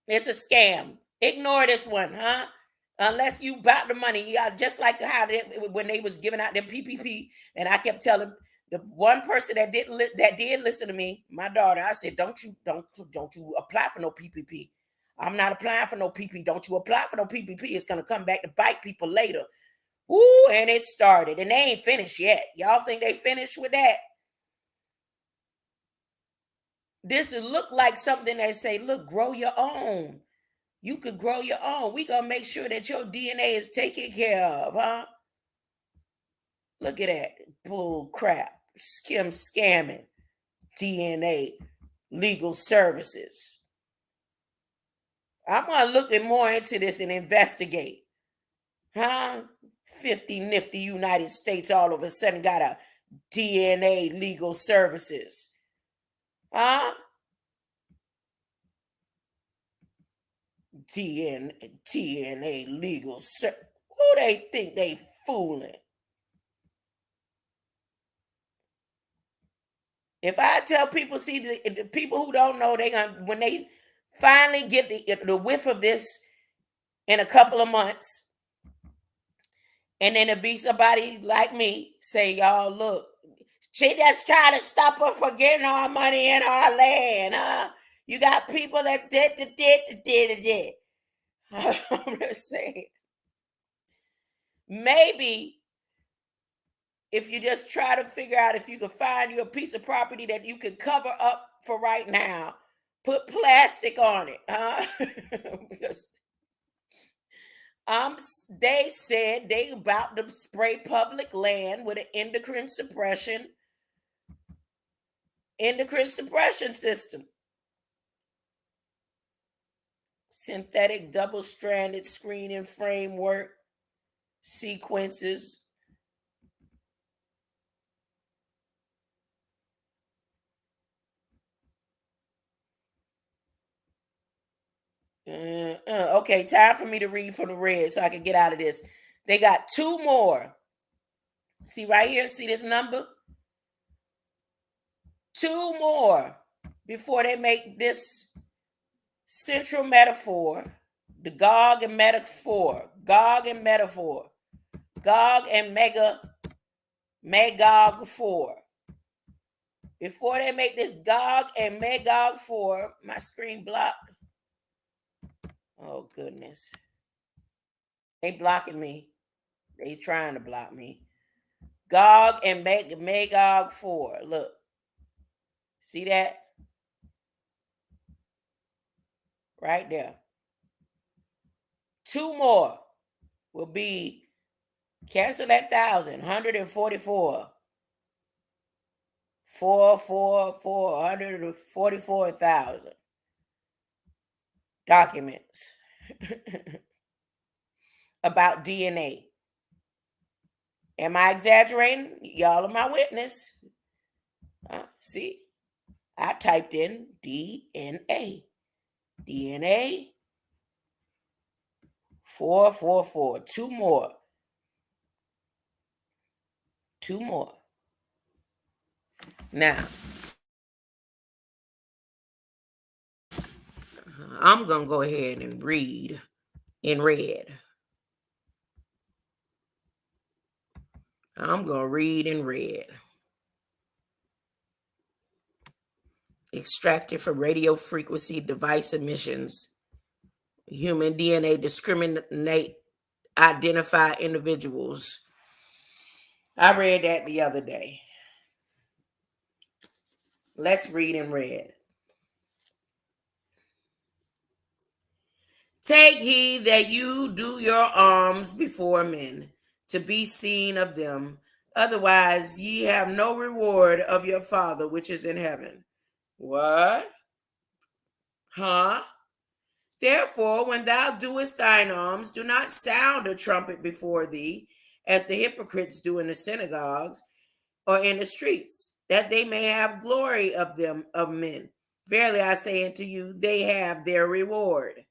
It's a scam. Ignore this one, huh? Unless you bought the money. Yeah, just like how when they was giving out their PPP, and I kept telling the one person that did listen to me, my daughter, I said, don't you apply for no PPP. I'm not applying for no PPP. Don't you apply for no PPP. It's going to come back to bite people later. Ooh, and it started. And they ain't finished yet. Y'all think they finished with that? This would look like something that say, look, grow your own. You could grow your own. We gonna make sure that your DNA is taken care of, huh? Look at that bull crap, scamming DNA legal services. I'm gonna look more into this and investigate, huh? 50 nifty United States all of a sudden got a DNA legal services, huh? DNA legal service. Who they think they fooling? If I tell people, see the people who don't know, they gonna when they finally get the whiff of this in a couple of months, and then it'll be somebody like me say, y'all look, she just trying to stop us from getting our money in our land, huh? You got people that did. I'm just saying, maybe if you just try to figure out if you can find you a piece of property that you could cover up for right now, put plastic on it, huh? Because they said they about to spray public land with an endocrine suppression system. Synthetic double-stranded screening framework sequences. Okay, time for me to read from the red so I can get out of this. They got 2 more. See right here? See this number? 2 more before they make this central metaphor, the Gog and metaphor, Gog and metaphor, Gog and Magog 4. Before they make this Gog and Magog 4, my screen blocked. Oh, goodness. They blocking me. They trying to block me. Gog and Magog 4. Look. See that? Right there. 2 more will be, cancel that 1,000, 144. 144,000 documents about DNA. Am I exaggerating? Y'all are my witness. See, I typed in DNA. DNA 444. 2 more. 2 more. Now, I'm going to go ahead and read in red. I'm going to read in red. Extracted from radio frequency device emissions. Human DNA discriminate, identify individuals. I read that the other day. Let's read in red. Take heed that you do your alms before men, to be seen of them. Otherwise, ye have no reward of your Father which is in heaven. What? Huh? Therefore, when thou doest thine alms, do not sound a trumpet before thee, as the hypocrites do in the synagogues or in the streets, that they may have glory of them of men. Verily I say unto you, they have their reward.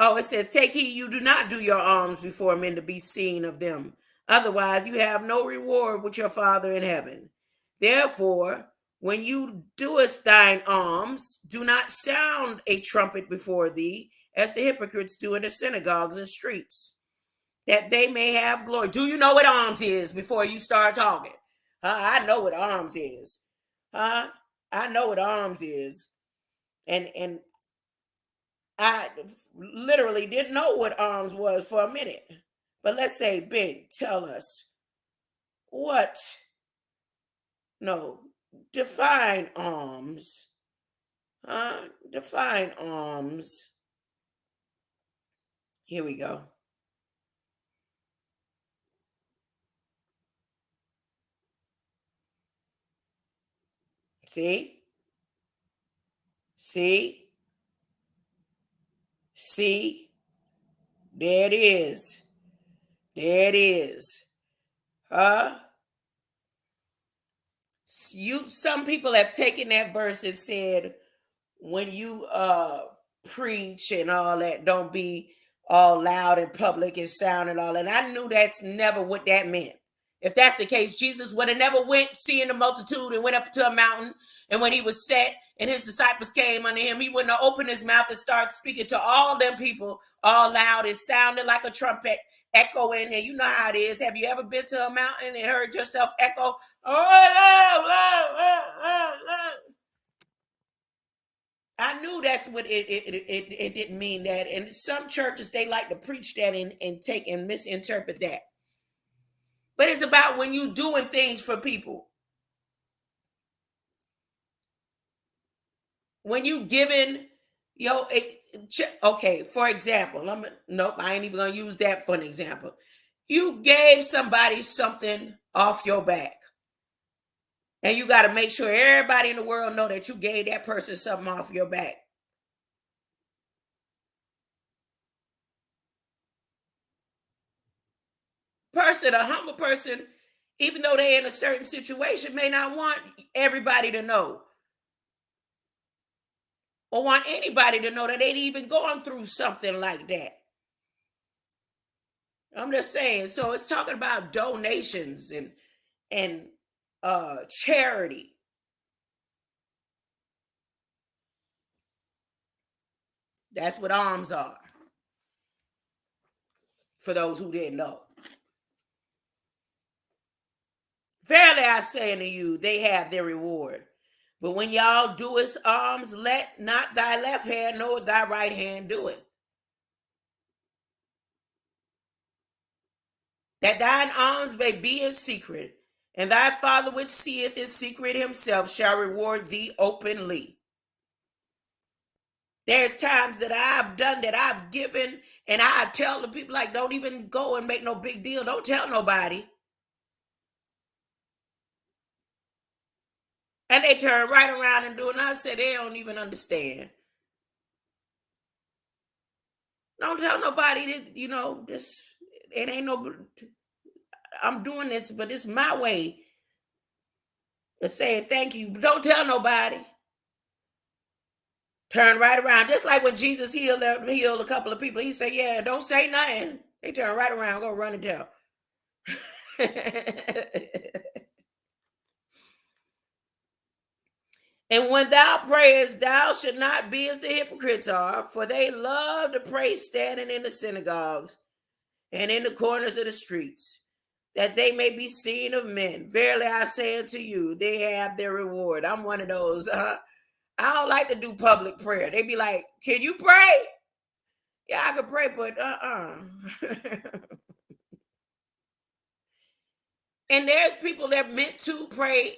Oh, it says, take heed you do not do your alms before men to be seen of them. Otherwise, you have no reward with your Father in heaven. Therefore, when you doest thine alms, do not sound a trumpet before thee, as the hypocrites do in the synagogues and streets, that they may have glory. Do you know what alms is before you start talking? I know what alms is. I know what alms is. And I literally didn't know what alms was for a minute. But let's say, Big, tell us what. No, Define alms. Define alms. Here we go. See? See? See? There it is. There it is. Some people have taken that verse and said, when you preach and all that, don't be all loud and public and sound and all that. And I knew that's never what that meant. If that's the case, Jesus would have never went seeing the multitude and went up to a mountain. And when he was set and his disciples came unto him, he wouldn't have opened his mouth and started speaking to all them people all loud. It sounded like a trumpet echoing. And you know how it is. Have you ever been to a mountain and heard yourself echo? I knew that's what it didn't mean that. And some churches, they like to preach that and take and misinterpret that. But it's about when you doing things for people. When you giving, okay, for example, nope, I ain't even gonna use that for an example. You gave somebody something off your back. And you got to make sure everybody in the world know that you gave that person something off your back. A humble person, even though they're in a certain situation, may not want everybody to know. Or want anybody to know that they'd even gone through something like that. I'm just saying. So it's talking about donations and charity. That's what alms are. For those who didn't know. Verily I say unto you, they have their reward. But when y'all doest alms, let not thy left hand nor thy right hand do it. That thine alms may be in secret, and thy Father which seeth in secret himself shall reward thee openly. There's times that I've done that, I've given, and I tell the people, like, don't even go and make no big deal. Don't tell nobody. And they turn right around and do it. And I said, they don't even understand. Don't tell nobody that, this, it ain't no, I'm doing this, but it's my way of saying thank you. Don't tell nobody. Turn right around. Just like when Jesus healed a couple of people. He said, yeah, don't say nothing. They turn right around, go run and tell. And when thou prayest, thou should not be as the hypocrites are, for they love to pray standing in the synagogues and in the corners of the streets, that they may be seen of men. Verily I say unto you, they have their reward. I'm one of those. I don't like to do public prayer. They be like, can you pray? Yeah, I can pray, but And there's people that meant to pray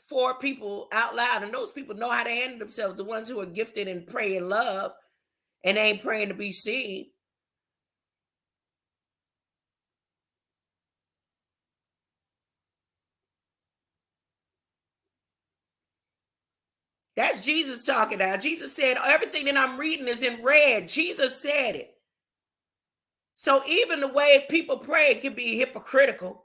for people out loud, and those people know how to handle themselves. The ones who are gifted and pray in love and ain't praying to be seen. That's Jesus talking now. Jesus said everything that I'm reading is in red. Jesus said it. So even the way people pray can be hypocritical.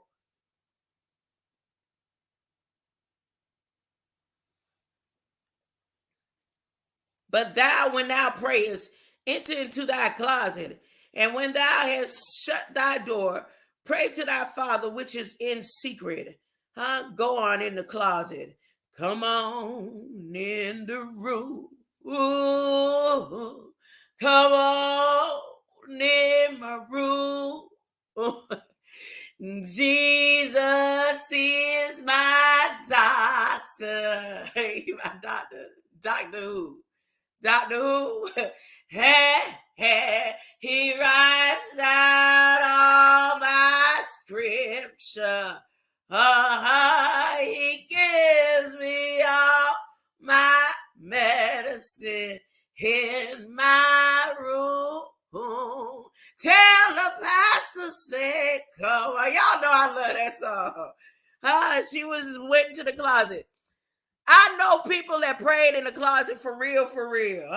But thou, when thou prayest, enter into thy closet, and when thou hast shut thy door, pray to thy Father which is in secret. Go on in the closet. Come on in the room. Ooh, come on in my room. Jesus is my doctor. My doctor. Doctor who? Doctor Who, he writes out all my scripture. He gives me all my medicine in my room. Tell the pastor, say, come on. Y'all know I love that song. She went to the closet. I know people that prayed in the closet for real, for real.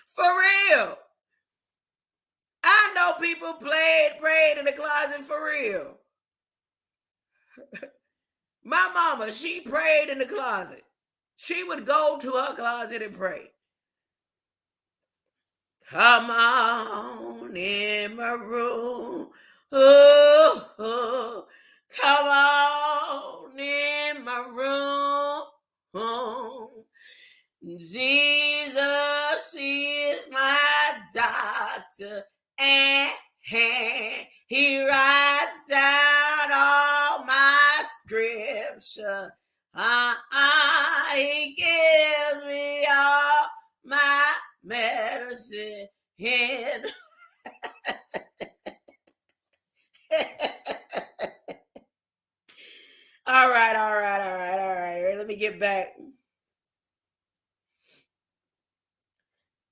For real. I know people prayed in the closet for real. My mama, she prayed in the closet. She would go to her closet and pray. Come on in my room. Oh, come on in my room. Jesus is my doctor, and he writes down all my scripture. He gives me all my medicine in. All right. Let me get back.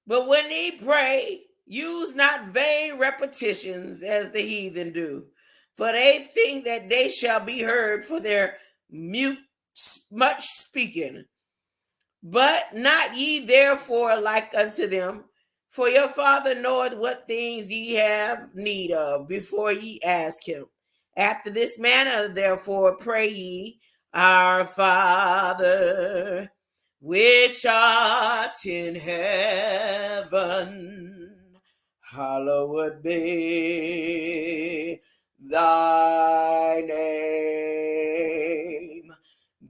But when ye pray, use not vain repetitions as the heathen do, for they think that they shall be heard for their much speaking. But not ye therefore like unto them, for your Father knoweth what things ye have need of before ye ask him. After this manner, therefore, pray ye, Our Father, which art in heaven, hallowed be thy name.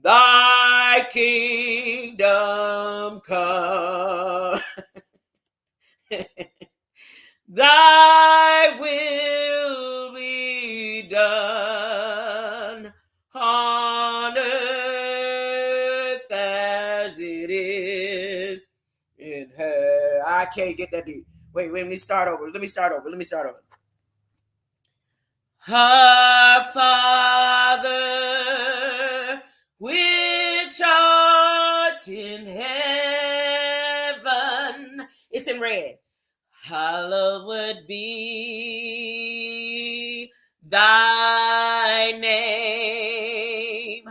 Thy kingdom come. Thy will be done on earth as it is in heaven. I can't get that deep. Wait, let me start over. Our Father, which art in heaven. It's in red. Hallowed be thy name.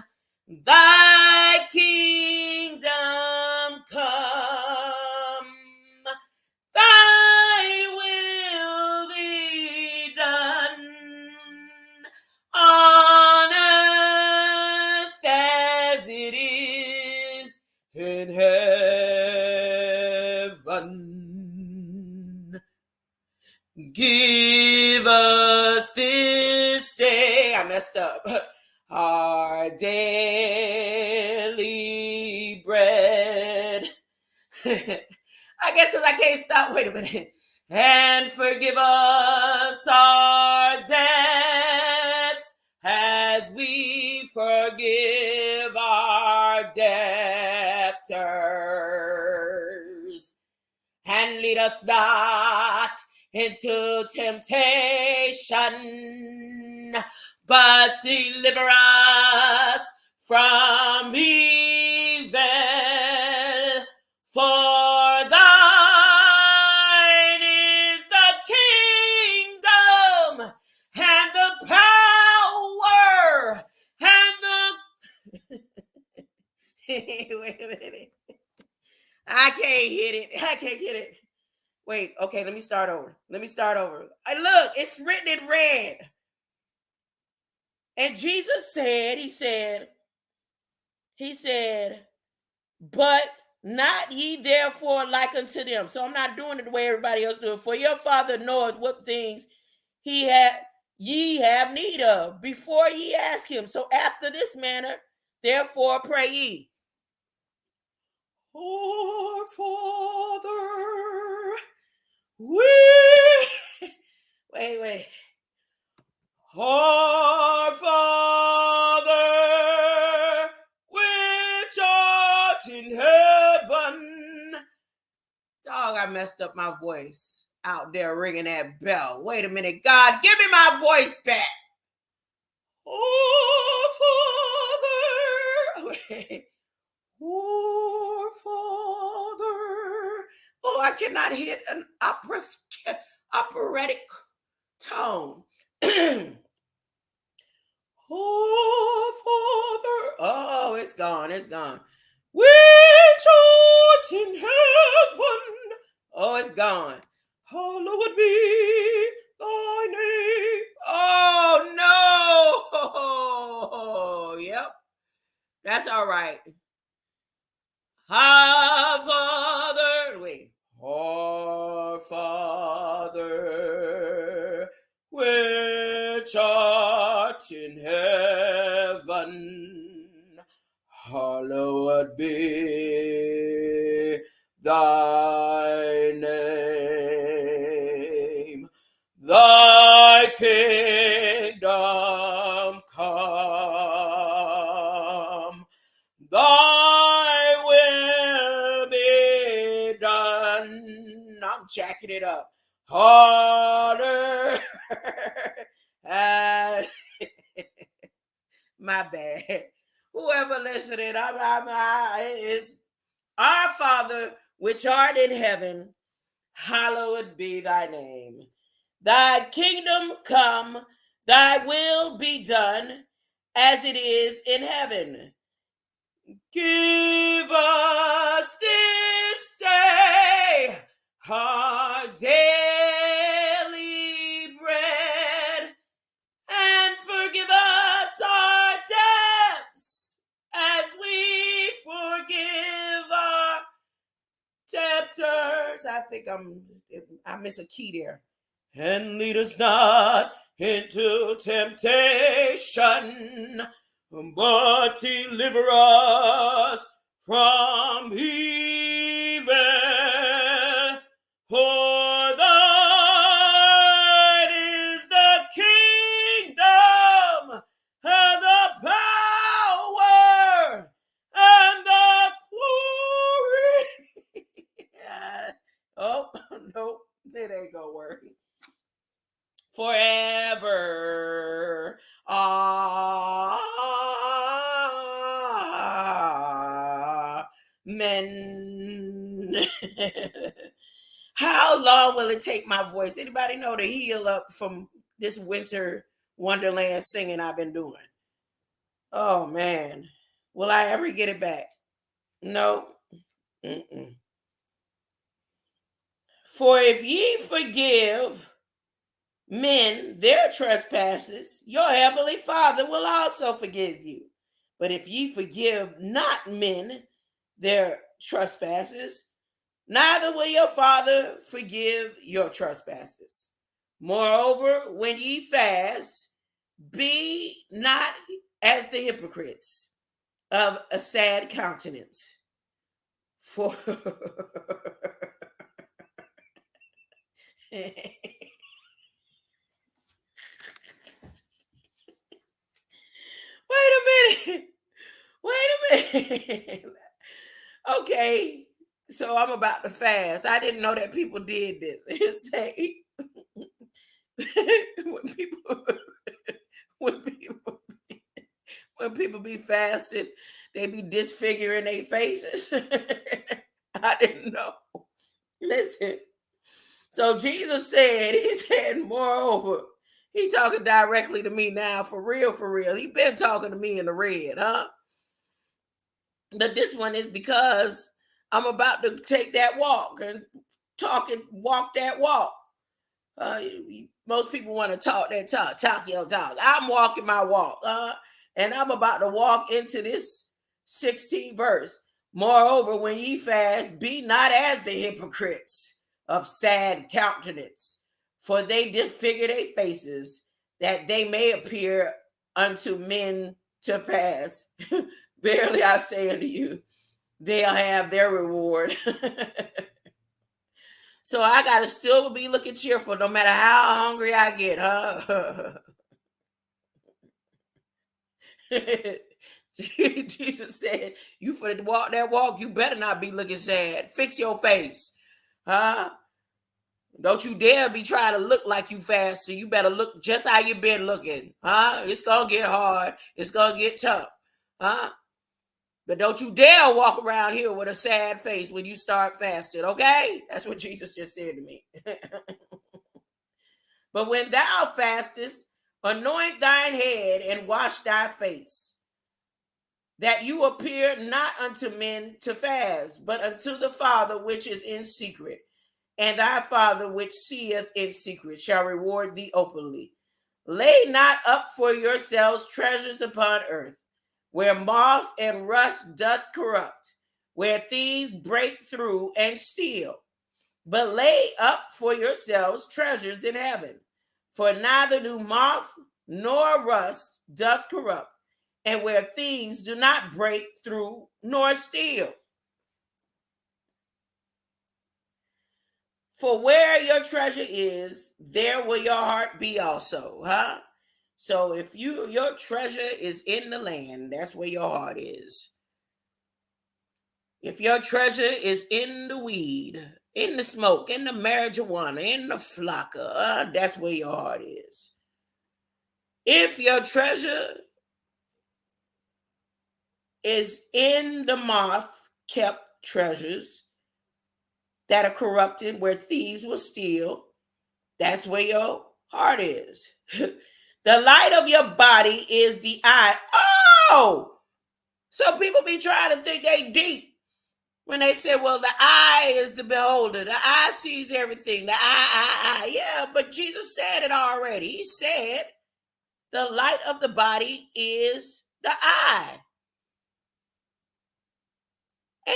Thy kingdom come. Thy will be done on earth as it is in heaven. Give us this day, I messed up, our daily bread. I guess because I can't stop. Wait a minute. And forgive us our debts as we forgive our debtors. And lead us not into temptation, but deliver us from evil. For thine is the kingdom and the power and the... Wait a minute. I can't get it. Wait, okay, let me start over. Look, it's written in red. And Jesus said, he said, but not ye therefore like unto them. So I'm not doing it the way everybody else do it. For your Father knoweth what things ye have need of before ye ask him. So after this manner, therefore pray ye. Our Father, wait. Our Father, which art in heaven. Dog, I messed up my voice. out there ringing that bell. Wait a minute, God, give me my voice back. Oh, Father. Oh, Father. Oh, I cannot hit an operatic tone. Oh, Father. Oh, it's gone. It's gone. Which art in heaven. Oh, it's gone. Hallowed be thy name. Oh, no. Yep. That's all right. Our Father. Wait. Our Father, which art in heaven, hallowed be thy name. Thy kingdom come. Thy will be done. I'm jacking it up. Harder. My bad. Whoever listening, it's our Father which art in heaven, hallowed be thy name. Thy kingdom come, thy will be done, as it is in heaven. Give us this day our daily bread, and forgive us our debts as we forgive our debtors. I think I miss a key there. And lead us not into temptation, but deliver us from evil. For thine is the kingdom and the power and the glory. Oh, no, it ain't gonna work. Forever. Amen. How long will it take my voice? Anybody know to heal up from this winter wonderland singing I've been doing? Oh, man. Will I ever get it back? No. Mm-mm. For if ye forgive men their trespasses, your heavenly Father will also forgive you. But if ye forgive not men their trespasses, neither will your Father forgive your trespasses. Moreover, when ye fast, be not as the hypocrites of a sad countenance. For Wait a minute. Okay, so I'm about to fast. I didn't know that people did this. It say when people when people when people be fasting, they be disfiguring their faces. I didn't know. Listen. So Jesus said, he said, moreover, he talking directly to me now, for real, for real. He been talking to me in the red, huh? But this one is because I'm about to take that walk and walk that walk. Most people want to talk that talk your talk. I'm walking my walk, and I'm about to walk into this 16th verse. Moreover, when ye fast, be not as the hypocrites of sad countenance, for they disfigure their faces, that they may appear unto men to fast. Verily I say unto you, they'll have their reward. So I gotta still be looking cheerful no matter how hungry I get, huh? Jesus said, you for to walk that walk, you better not be looking sad. Fix your face. Huh? Don't you dare be trying to look like you fasting. You better look just how you been looking. Huh? It's going to get hard. It's going to get tough. Huh? But don't you dare walk around here with a sad face when you start fasting, okay? That's what Jesus just said to me. But when thou fastest, anoint thine head and wash thy face, that you appear not unto men to fast, but unto the Father which is in secret. And thy Father which seeth in secret shall reward thee openly. Lay not up for yourselves treasures upon earth, where moth and rust doth corrupt, where thieves break through and steal. But lay up for yourselves treasures in heaven, for neither do moth nor rust doth corrupt, and where thieves do not break through nor steal. For where your treasure is, there will your heart be also, huh? So if your treasure is in the land, that's where your heart is. If your treasure is in the weed, in the smoke, in the marijuana, in the flocka, that's where your heart is. If your treasure is in the moth-kept treasures that are corrupted, where thieves will steal, that's where your heart is. The light of your body is the eye. Oh! So people be trying to think they deep when they say, well, the eye is the beholder. The eye sees everything. The eye. Yeah, but Jesus said it already. He said the light of the body is the eye.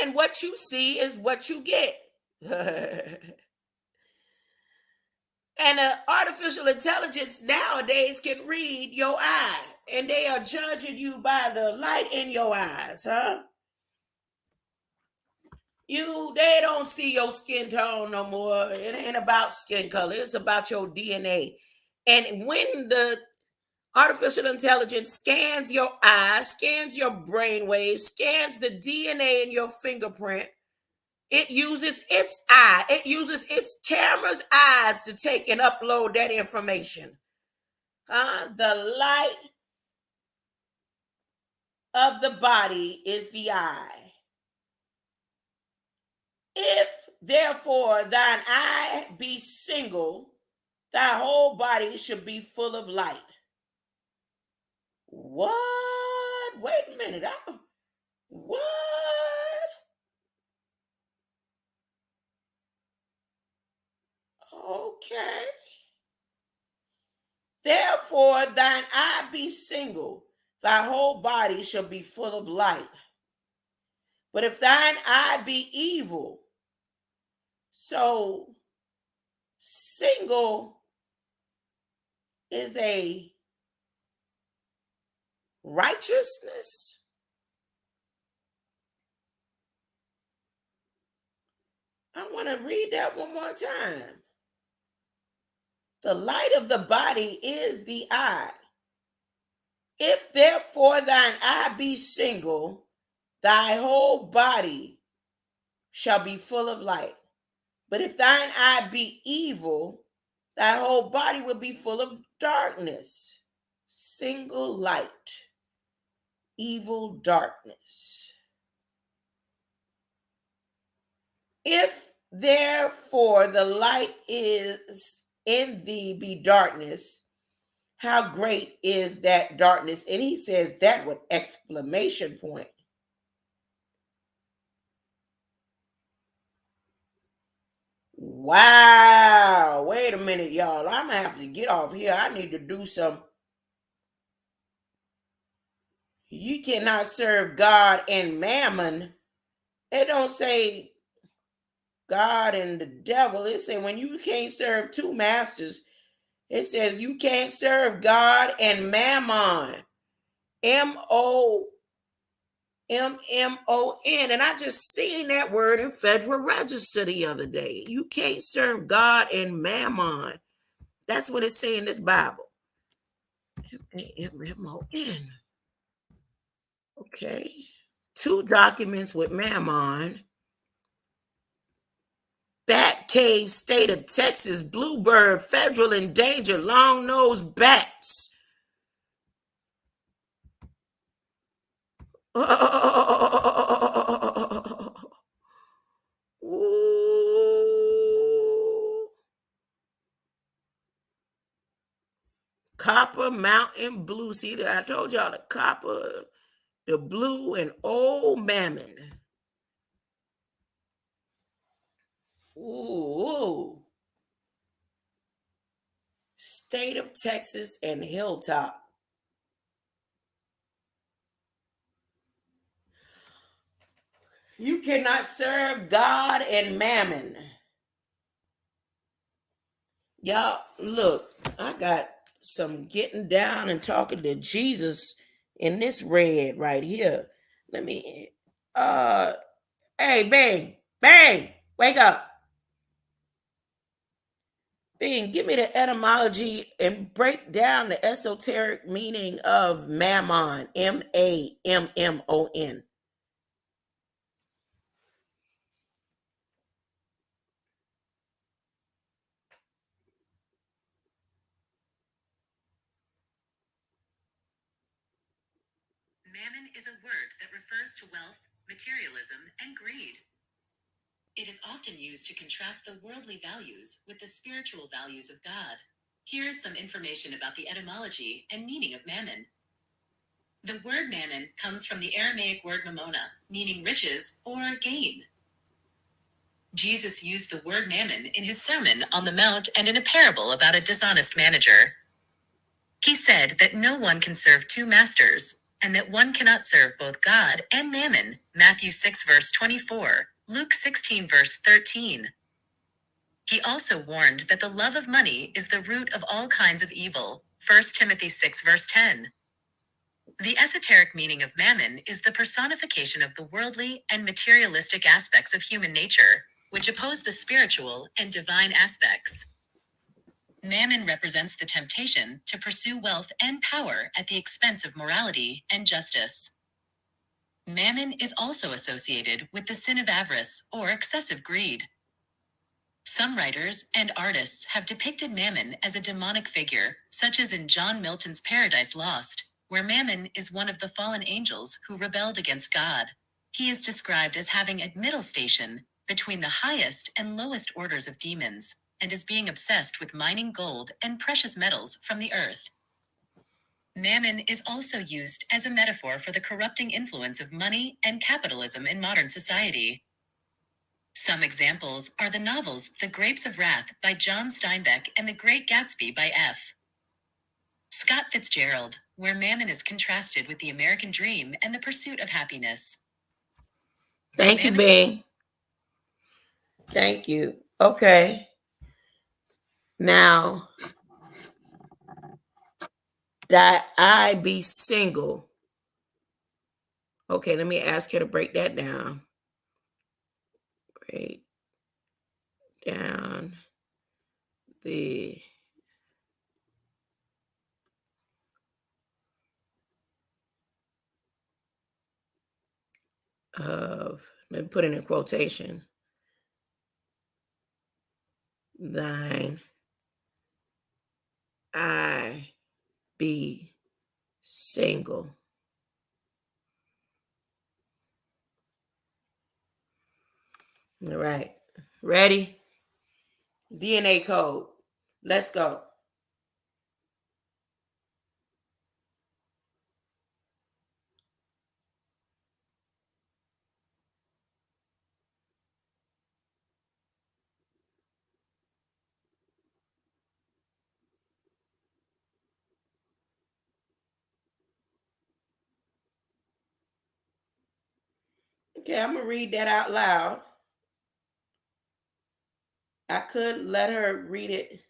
And what you see is what you get. And artificial intelligence nowadays can read your eye, and they are judging you by the light in your eyes, huh? They don't see your skin tone no more. It ain't about skin color. It's about your DNA. And when the artificial intelligence scans your eyes, scans your brain waves, scans the DNA in your fingerprint, it uses its eye. It uses its camera's eyes to take and upload that information. The light of the body is the eye. If therefore thine eye be single, thy whole body should be full of light. What? Wait a minute. What? Okay. Therefore thine eye be single, thy whole body shall be full of light. But if thine eye be evil, so single is a righteousness. I want to read that one more time. The light of the body is the eye. If therefore thine eye be single, thy whole body shall be full of light. But if thine eye be evil, thy whole body will be full of darkness. Single light, evil darkness. If therefore the light is in thee be darkness, how great is that darkness? And he says that with exclamation point. Wow. Wait a minute, y'all. I'm going to have to get off here. I need to do some. You cannot serve God and mammon. It don't say God and the devil. It says when you can't serve two masters, it says you can't serve God and mammon. MOMMON. And I just seen that word in Federal Register the other day. You can't serve God and mammon. That's what it says in this Bible. MAMMON. Okay. Two documents with mammon that cave, state of Texas, bluebird, federal endangered, long-nosed bats. Ooh. Copper Mountain Blue. See, I told y'all the copper, the blue, and old mammon. Ooh. State of Texas and Hilltop. You cannot serve God and mammon. Y'all, look, I got some getting down and talking to Jesus in this red right here. Let me, hey, Bang, wake up. Bing, give me the etymology and break down the esoteric meaning of mammon, Mammon. Mammon is a word that refers to wealth, materialism, and greed. It is often used to contrast the worldly values with the spiritual values of God. Here is some information about the etymology and meaning of mammon. The word mammon comes from the Aramaic word mamona, meaning riches or gain. Jesus used the word mammon in his Sermon on the Mount and in a parable about a dishonest manager. He said that no one can serve two masters, and that one cannot serve both God and mammon, Matthew 6 verse 24, Luke 16 verse 13. He also warned that the love of money is the root of all kinds of evil, 1 Timothy 6 verse 10. The esoteric meaning of mammon is the personification of the worldly and materialistic aspects of human nature, which oppose the spiritual and divine aspects. Mammon represents the temptation to pursue wealth and power at the expense of morality and justice. Mammon is also associated with the sin of avarice or excessive greed. Some writers and artists have depicted Mammon as a demonic figure, such as in John Milton's Paradise Lost, where Mammon is one of the fallen angels who rebelled against God. He is described as having a middle station between the highest and lowest orders of demons, and as being obsessed with mining gold and precious metals from the earth. Mammon is also used as a metaphor for the corrupting influence of money and capitalism in modern society. Some examples are the novels The Grapes of Wrath by John Steinbeck and The Great Gatsby by F. Scott Fitzgerald, where mammon is contrasted with the American dream and the pursuit of happiness. Thank you, Bing. Thank you. Okay. Now, that I be single. Okay, let me ask her to break that down. Break down the let me put it in quotation. Thine I be single. All right. Ready? DNA code. Let's go. Okay, I'm going to read that out loud. I could let her read it,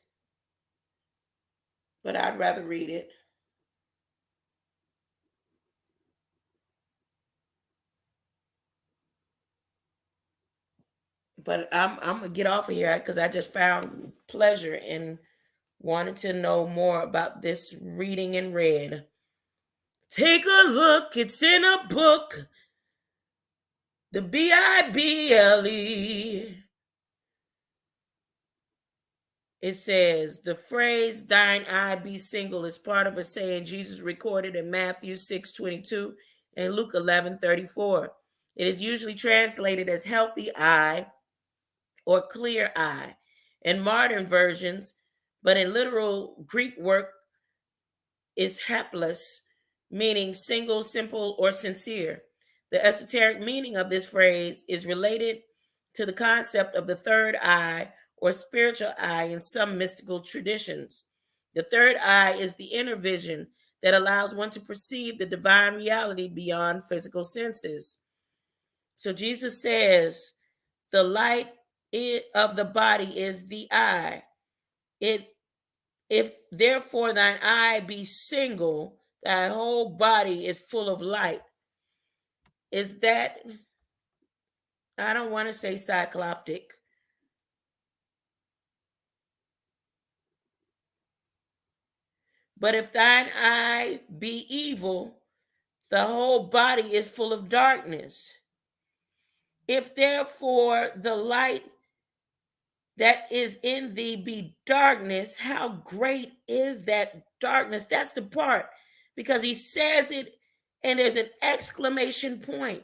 but I'd rather read it. But I'm going to get off of here because I just found pleasure in wanting to know more about this reading in red. Take a look. It's in a book. The Bible. it says the phrase "thine eye be single" is part of a saying Jesus recorded in Matthew 6:22 and Luke 11:34. It is usually translated as healthy eye or clear eye in modern versions, but in literal Greek work is hapless, meaning single, simple, or sincere. The esoteric meaning of this phrase is related to the concept of the third eye or spiritual eye in some mystical traditions. The third eye is the inner vision that allows one to perceive the divine reality beyond physical senses. So Jesus says, the light of the body is the eye. If therefore thine eye be single, thy whole body is full of light. Is that, I don't want to say cycloptic, but if thine eye be evil, the whole body is full of darkness. If therefore the light that is in thee be darkness, how great is that darkness? That's the part, because he says it and there's an exclamation point.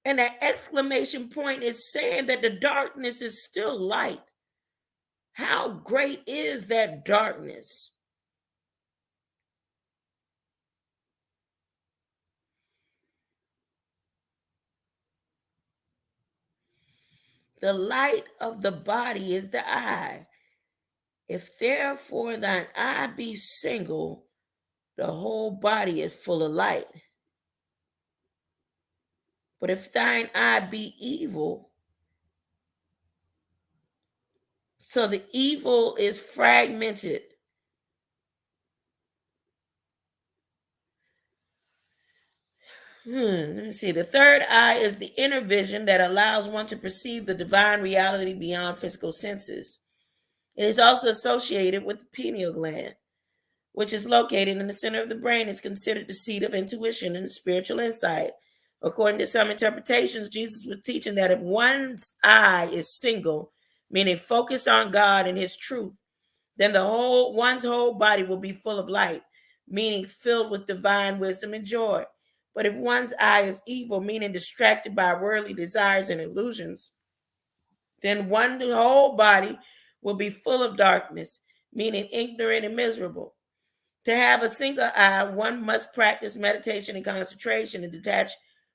And that exclamation point is saying that the darkness is still light. How great is that darkness? The light of the body is the eye. If therefore thine eye be single, the whole body is full of light. But if thine eye be evil, so the evil is fragmented. Let me see. The third eye is the inner vision that allows one to perceive the divine reality beyond physical senses. It is also associated with the pineal gland, which is located in the center of the brain. It's considered the seat of intuition and spiritual insight. According to some interpretations, Jesus was teaching that if one's eye is single, meaning focused on God and his truth, then one's whole body will be full of light, meaning filled with divine wisdom and joy. But if one's eye is evil, meaning distracted by worldly desires and illusions, then one's whole body will be full of darkness, meaning ignorant and miserable. To have a single eye, one must practice meditation and concentration and detach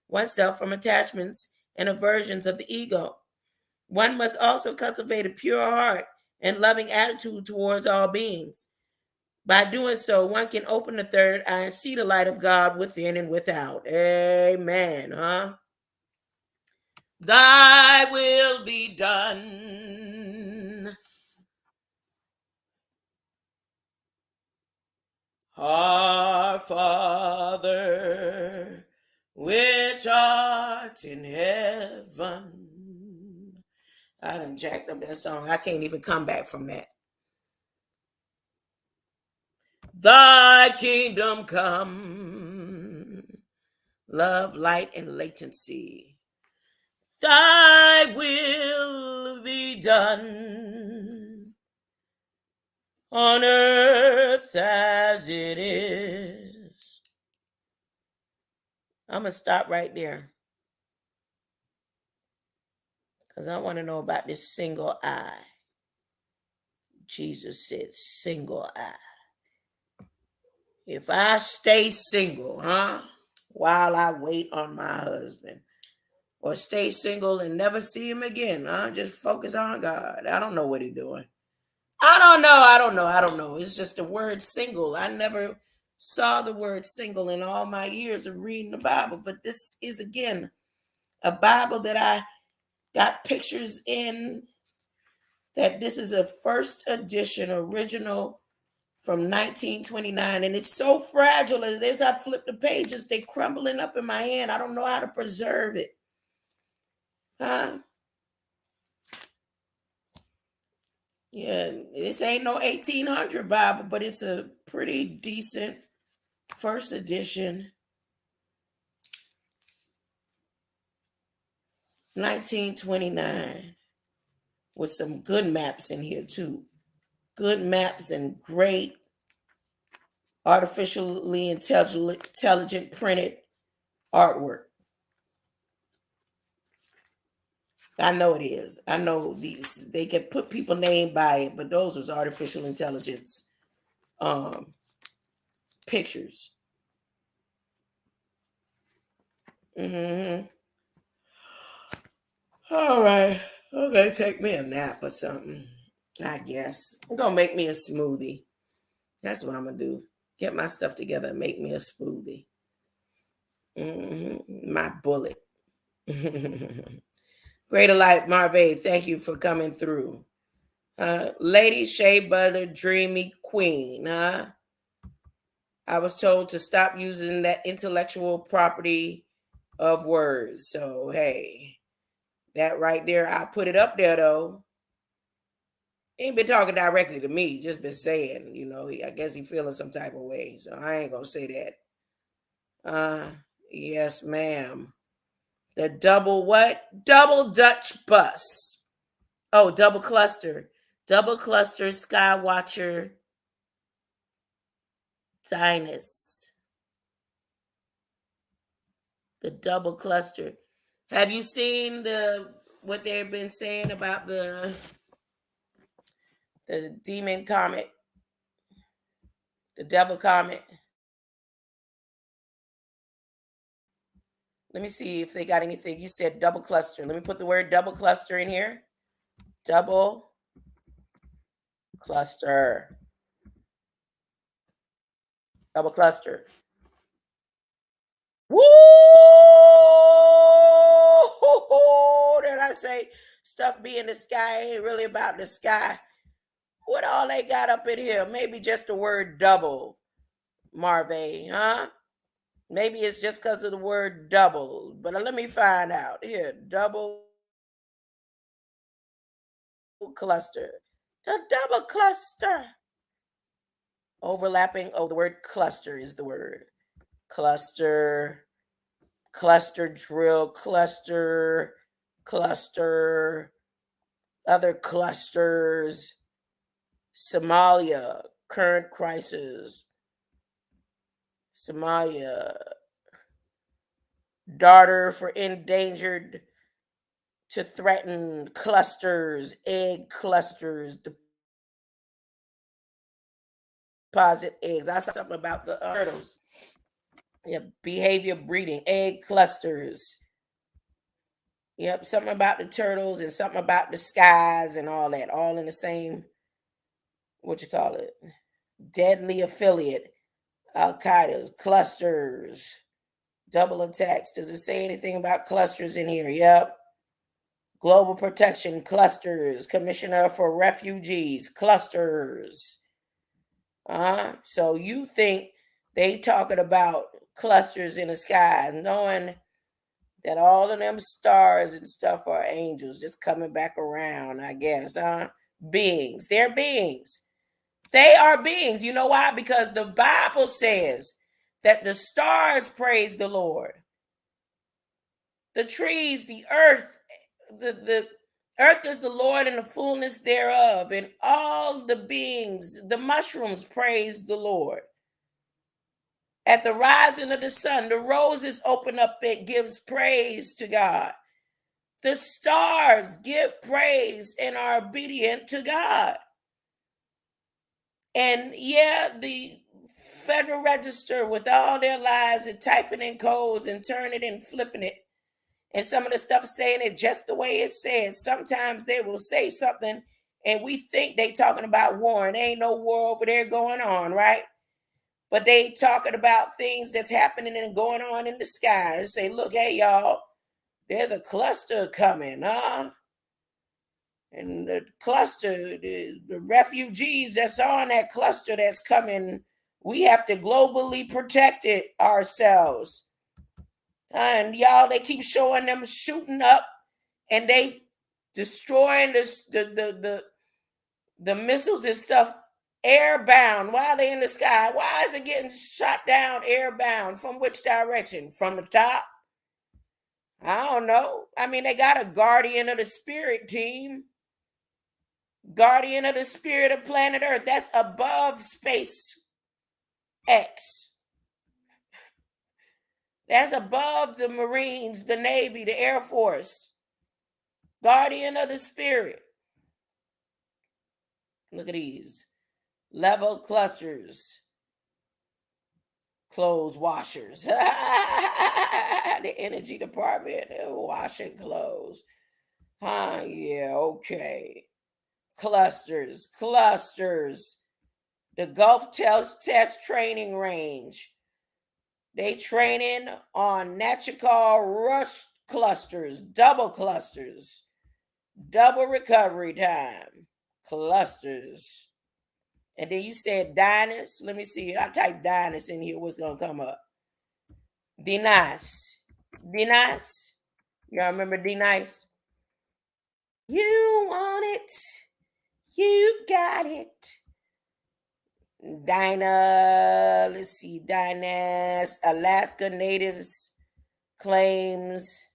oneself from attachments and aversions of the ego. One must also cultivate a pure heart and loving attitude towards all beings. By doing so, one can open the third eye and see the light of God within and without. Amen. Thy will be done. Our Father, which art in heaven. I done jacked up that song. I can't even come back from that. Thy kingdom come. Love, light, and latency. Thy will be done on earth as it is. I'm going to stop right there because I want to know about this single eye. Jesus said single eye. If I stay single, while I wait on my husband, or stay single and never see him again, just focus on God. I don't know what he's doing. I don't know. It's just the word single. I never saw the word single in all my years of reading the Bible, but this is, again, a Bible that I got pictures in, that this is a first edition original from 1929, and it's so fragile. As I flip the pages, they crumbling up in my hand. I don't know how to preserve it. Yeah, this ain't no 1800 Bible, but it's a pretty decent first edition. 1929, with some good maps in here too. good maps and great artificially intelligent printed artwork. I know it is. I know these. They can put people name by it, but those was artificial intelligence pictures. Mm-hmm. All right. Okay, take me a nap or something. I guess I'm gonna make me a smoothie. That's what I'm gonna do. Get my stuff together and make me a smoothie. My bullet. Greater Light Marve, thank you for coming through. Lady Shea Butter, Dreamy Queen. I was told to stop using that intellectual property of words. So, hey, that right there, I put it up there though. He ain't been talking directly to me, just been saying, I guess he feeling some type of way. So I ain't gonna say that. Yes, ma'am. The double what? Double Dutch bus. Oh, double cluster. Double cluster Skywatcher sinus. The double cluster. Have you seen what they've been saying about the demon comet? The devil comet? Let me see if they got anything. You said double cluster. Let me put the word double cluster in here. Double cluster. Double cluster. Woo! Did I say stuff be in the sky ain't really about the sky? What all they got up in here? Maybe just the word double, Marve, huh? Maybe it's just because of the word double. But let me find out. Here, double cluster. The double cluster. Overlapping. Oh, the word cluster is the word. Cluster. Cluster drill. Cluster. Other clusters. Somalia. Current crisis. Somalia. Daughter for endangered to threaten clusters, egg clusters, deposit eggs. I saw something about the turtles. Yeah, behavior breeding, egg clusters. Yep, something about the turtles and something about the skies and all that, all in the same, deadly affiliate, Al-Qaeda's, clusters, double attacks. Does it say anything about clusters in here? Yep. Global Protection, clusters, Commissioner for Refugees, clusters. So you think they talking about clusters in the sky, knowing that all of them stars and stuff are angels just coming back around, I guess, beings. They're beings. They are beings. You know why? Because the Bible says that the stars praise the Lord. The trees, the earth, the earth is the Lord and the fullness thereof, and all the beings, the mushrooms praise the Lord. At the rising of the sun, the roses open up, it gives praise to God. The stars give praise and are obedient to God. And yeah, the Federal Register with all their lies and typing in codes and turning and flipping it, and some of the stuff saying it just the way it says. Sometimes they will say something and we think they talking about war, and ain't no war over there going on, right? But they talking about things that's happening and going on in the sky and say, look, hey, y'all, there's a cluster coming, huh? And the cluster, the refugees that's on that cluster that's coming, we have to globally protect it ourselves. And y'all, they keep showing them shooting up and they destroying the missiles and stuff airbound while they're in the sky. Why is it getting shot down airbound? From which direction? From the top? I don't know. I mean, they got a guardian of the spirit team. Guardian of the spirit of planet Earth. That's above space X. That's above the Marines, the Navy, the Air Force. Guardian of the spirit. Look at these. Level clusters. Clothes washers. The energy department, washing clothes. Yeah, okay. Clusters. The Gulf Test Training Range. They training on Nachikal Rush clusters, double recovery time, clusters. And then you said Dynas. Let me see. I type Dynas in here. What's going to come up? D-Nice. Y'all remember D-Nice? You want it. You got it. Let's see. Dynas. Alaska Natives claims.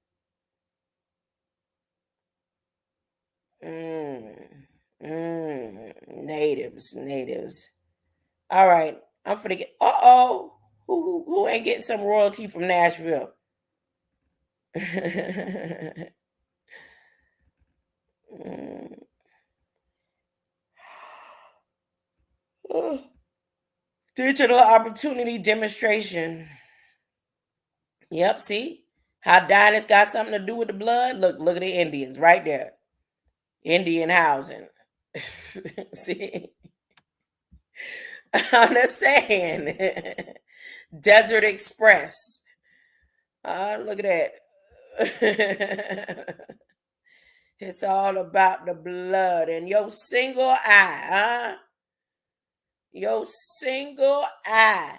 Natives. All right, I'm finna get. Who ain't getting some royalty from Nashville? Digital opportunity demonstration. Yep, see how Dynas got something to do with the blood. Look at the Indians right there. Indian housing. See, I'm just saying. Desert Express. Look at that. It's all about the blood and your single eye, Your single eye.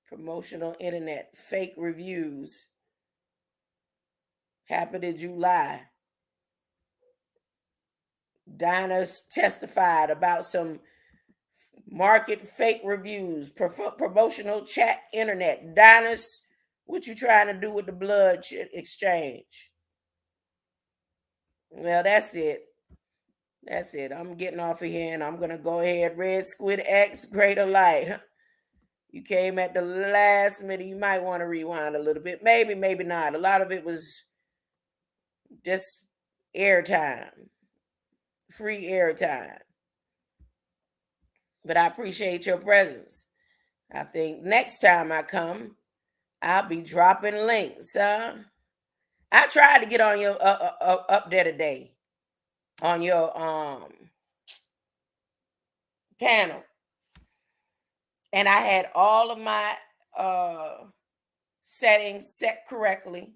Promotional internet, fake reviews. Happy to July. Diners testified about some market fake reviews, promotional chat internet. Diners, what you trying to do with the blood exchange? Well, that's it. I'm getting off of here and I'm going to go ahead. Red Squid X, Greater Light. You came at the last minute. You might want to rewind a little bit. Maybe not. A lot of it was just airtime, free airtime. But I appreciate your presence. I think next time I come, I'll be dropping links. I tried to get on your up there today on your panel, and I had all of my settings set correctly,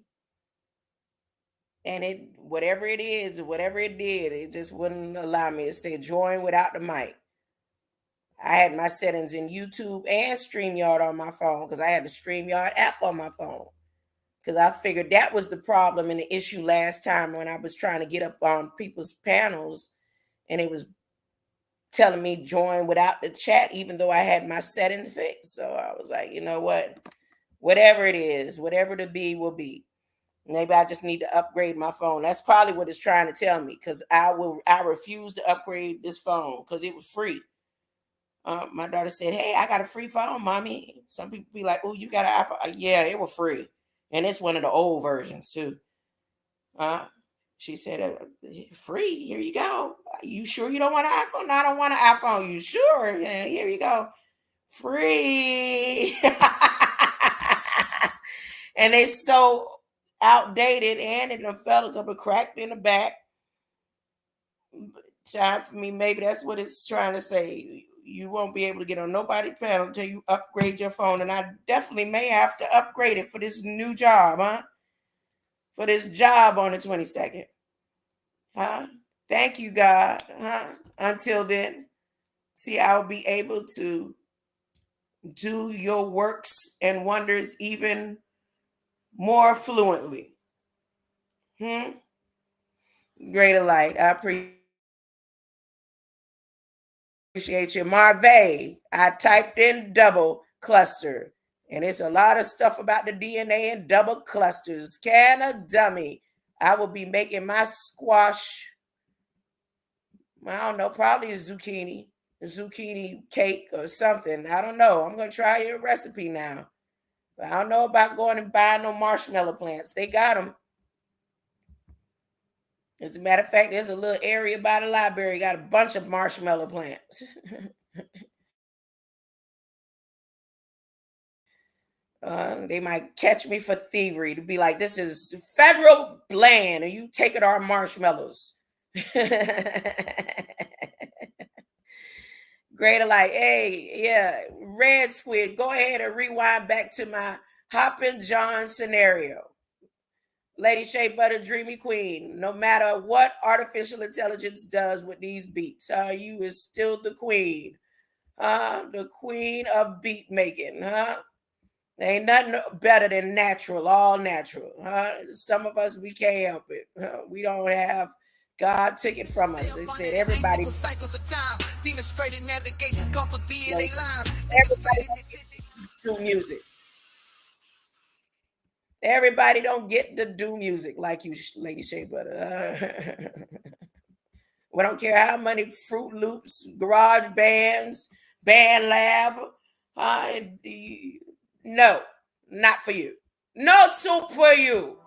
and whatever it did, it just wouldn't allow me to say join without the mic. I had my settings in YouTube and StreamYard on my phone because I had the StreamYard app on my phone. Because I figured that was the problem and the issue last time when I was trying to get up on people's panels and it was telling me join without the chat, even though I had my settings fixed. So I was like, you know what? Whatever it is, whatever to be will be. Maybe I just need to upgrade my phone. That's probably what it's trying to tell me because I refuse to upgrade this phone because it was free. My daughter said, hey, I got a free phone, mommy. Some people be like, oh, you got an iPhone? Yeah, it was free. And it's one of the old versions too. She said, free, here you go. You sure you don't want an iPhone? No, I don't want an iPhone. You sure? Yeah, here you go. Free. And it's so outdated and it fell a couple cracked in the back. Time for me, maybe that's what it's trying to say. You won't be able to get on nobody's panel until you upgrade your phone. And I definitely may have to upgrade it for this new job, For this job on the 22nd. Thank you, God. Until then, see, I'll be able to do your works and wonders even more fluently. Greater light. I appreciate you. Marvey, I typed in double cluster. And it's a lot of stuff about the DNA and double clusters. Can a dummy. I will be making my squash I don't know, probably a zucchini cake or something. I don't know. I'm going to try your recipe now. But I don't know about going and buying no marshmallow plants. They got them. As a matter of fact, there's a little area by the library, got a bunch of marshmallow plants. They might catch me for thievery to be like, this is federal land and you taking our marshmallows. Greater like, hey, yeah, red squid, go ahead and rewind back to my Hoppin' John scenario. Lady Shea Butter, Dreamy Queen, no matter what artificial intelligence does with these beats, you is still the queen. The queen of beat making, huh? Ain't nothing better than natural, all natural. Some of us, we can't help it. We don't have, God took it from us. They said everybody. Everybody do music. Everybody don't get to do music like you, Lady Shea Butter. We don't care how many Fruit Loops, Garage Bands, Band Lab. No, not for you. No soup for you.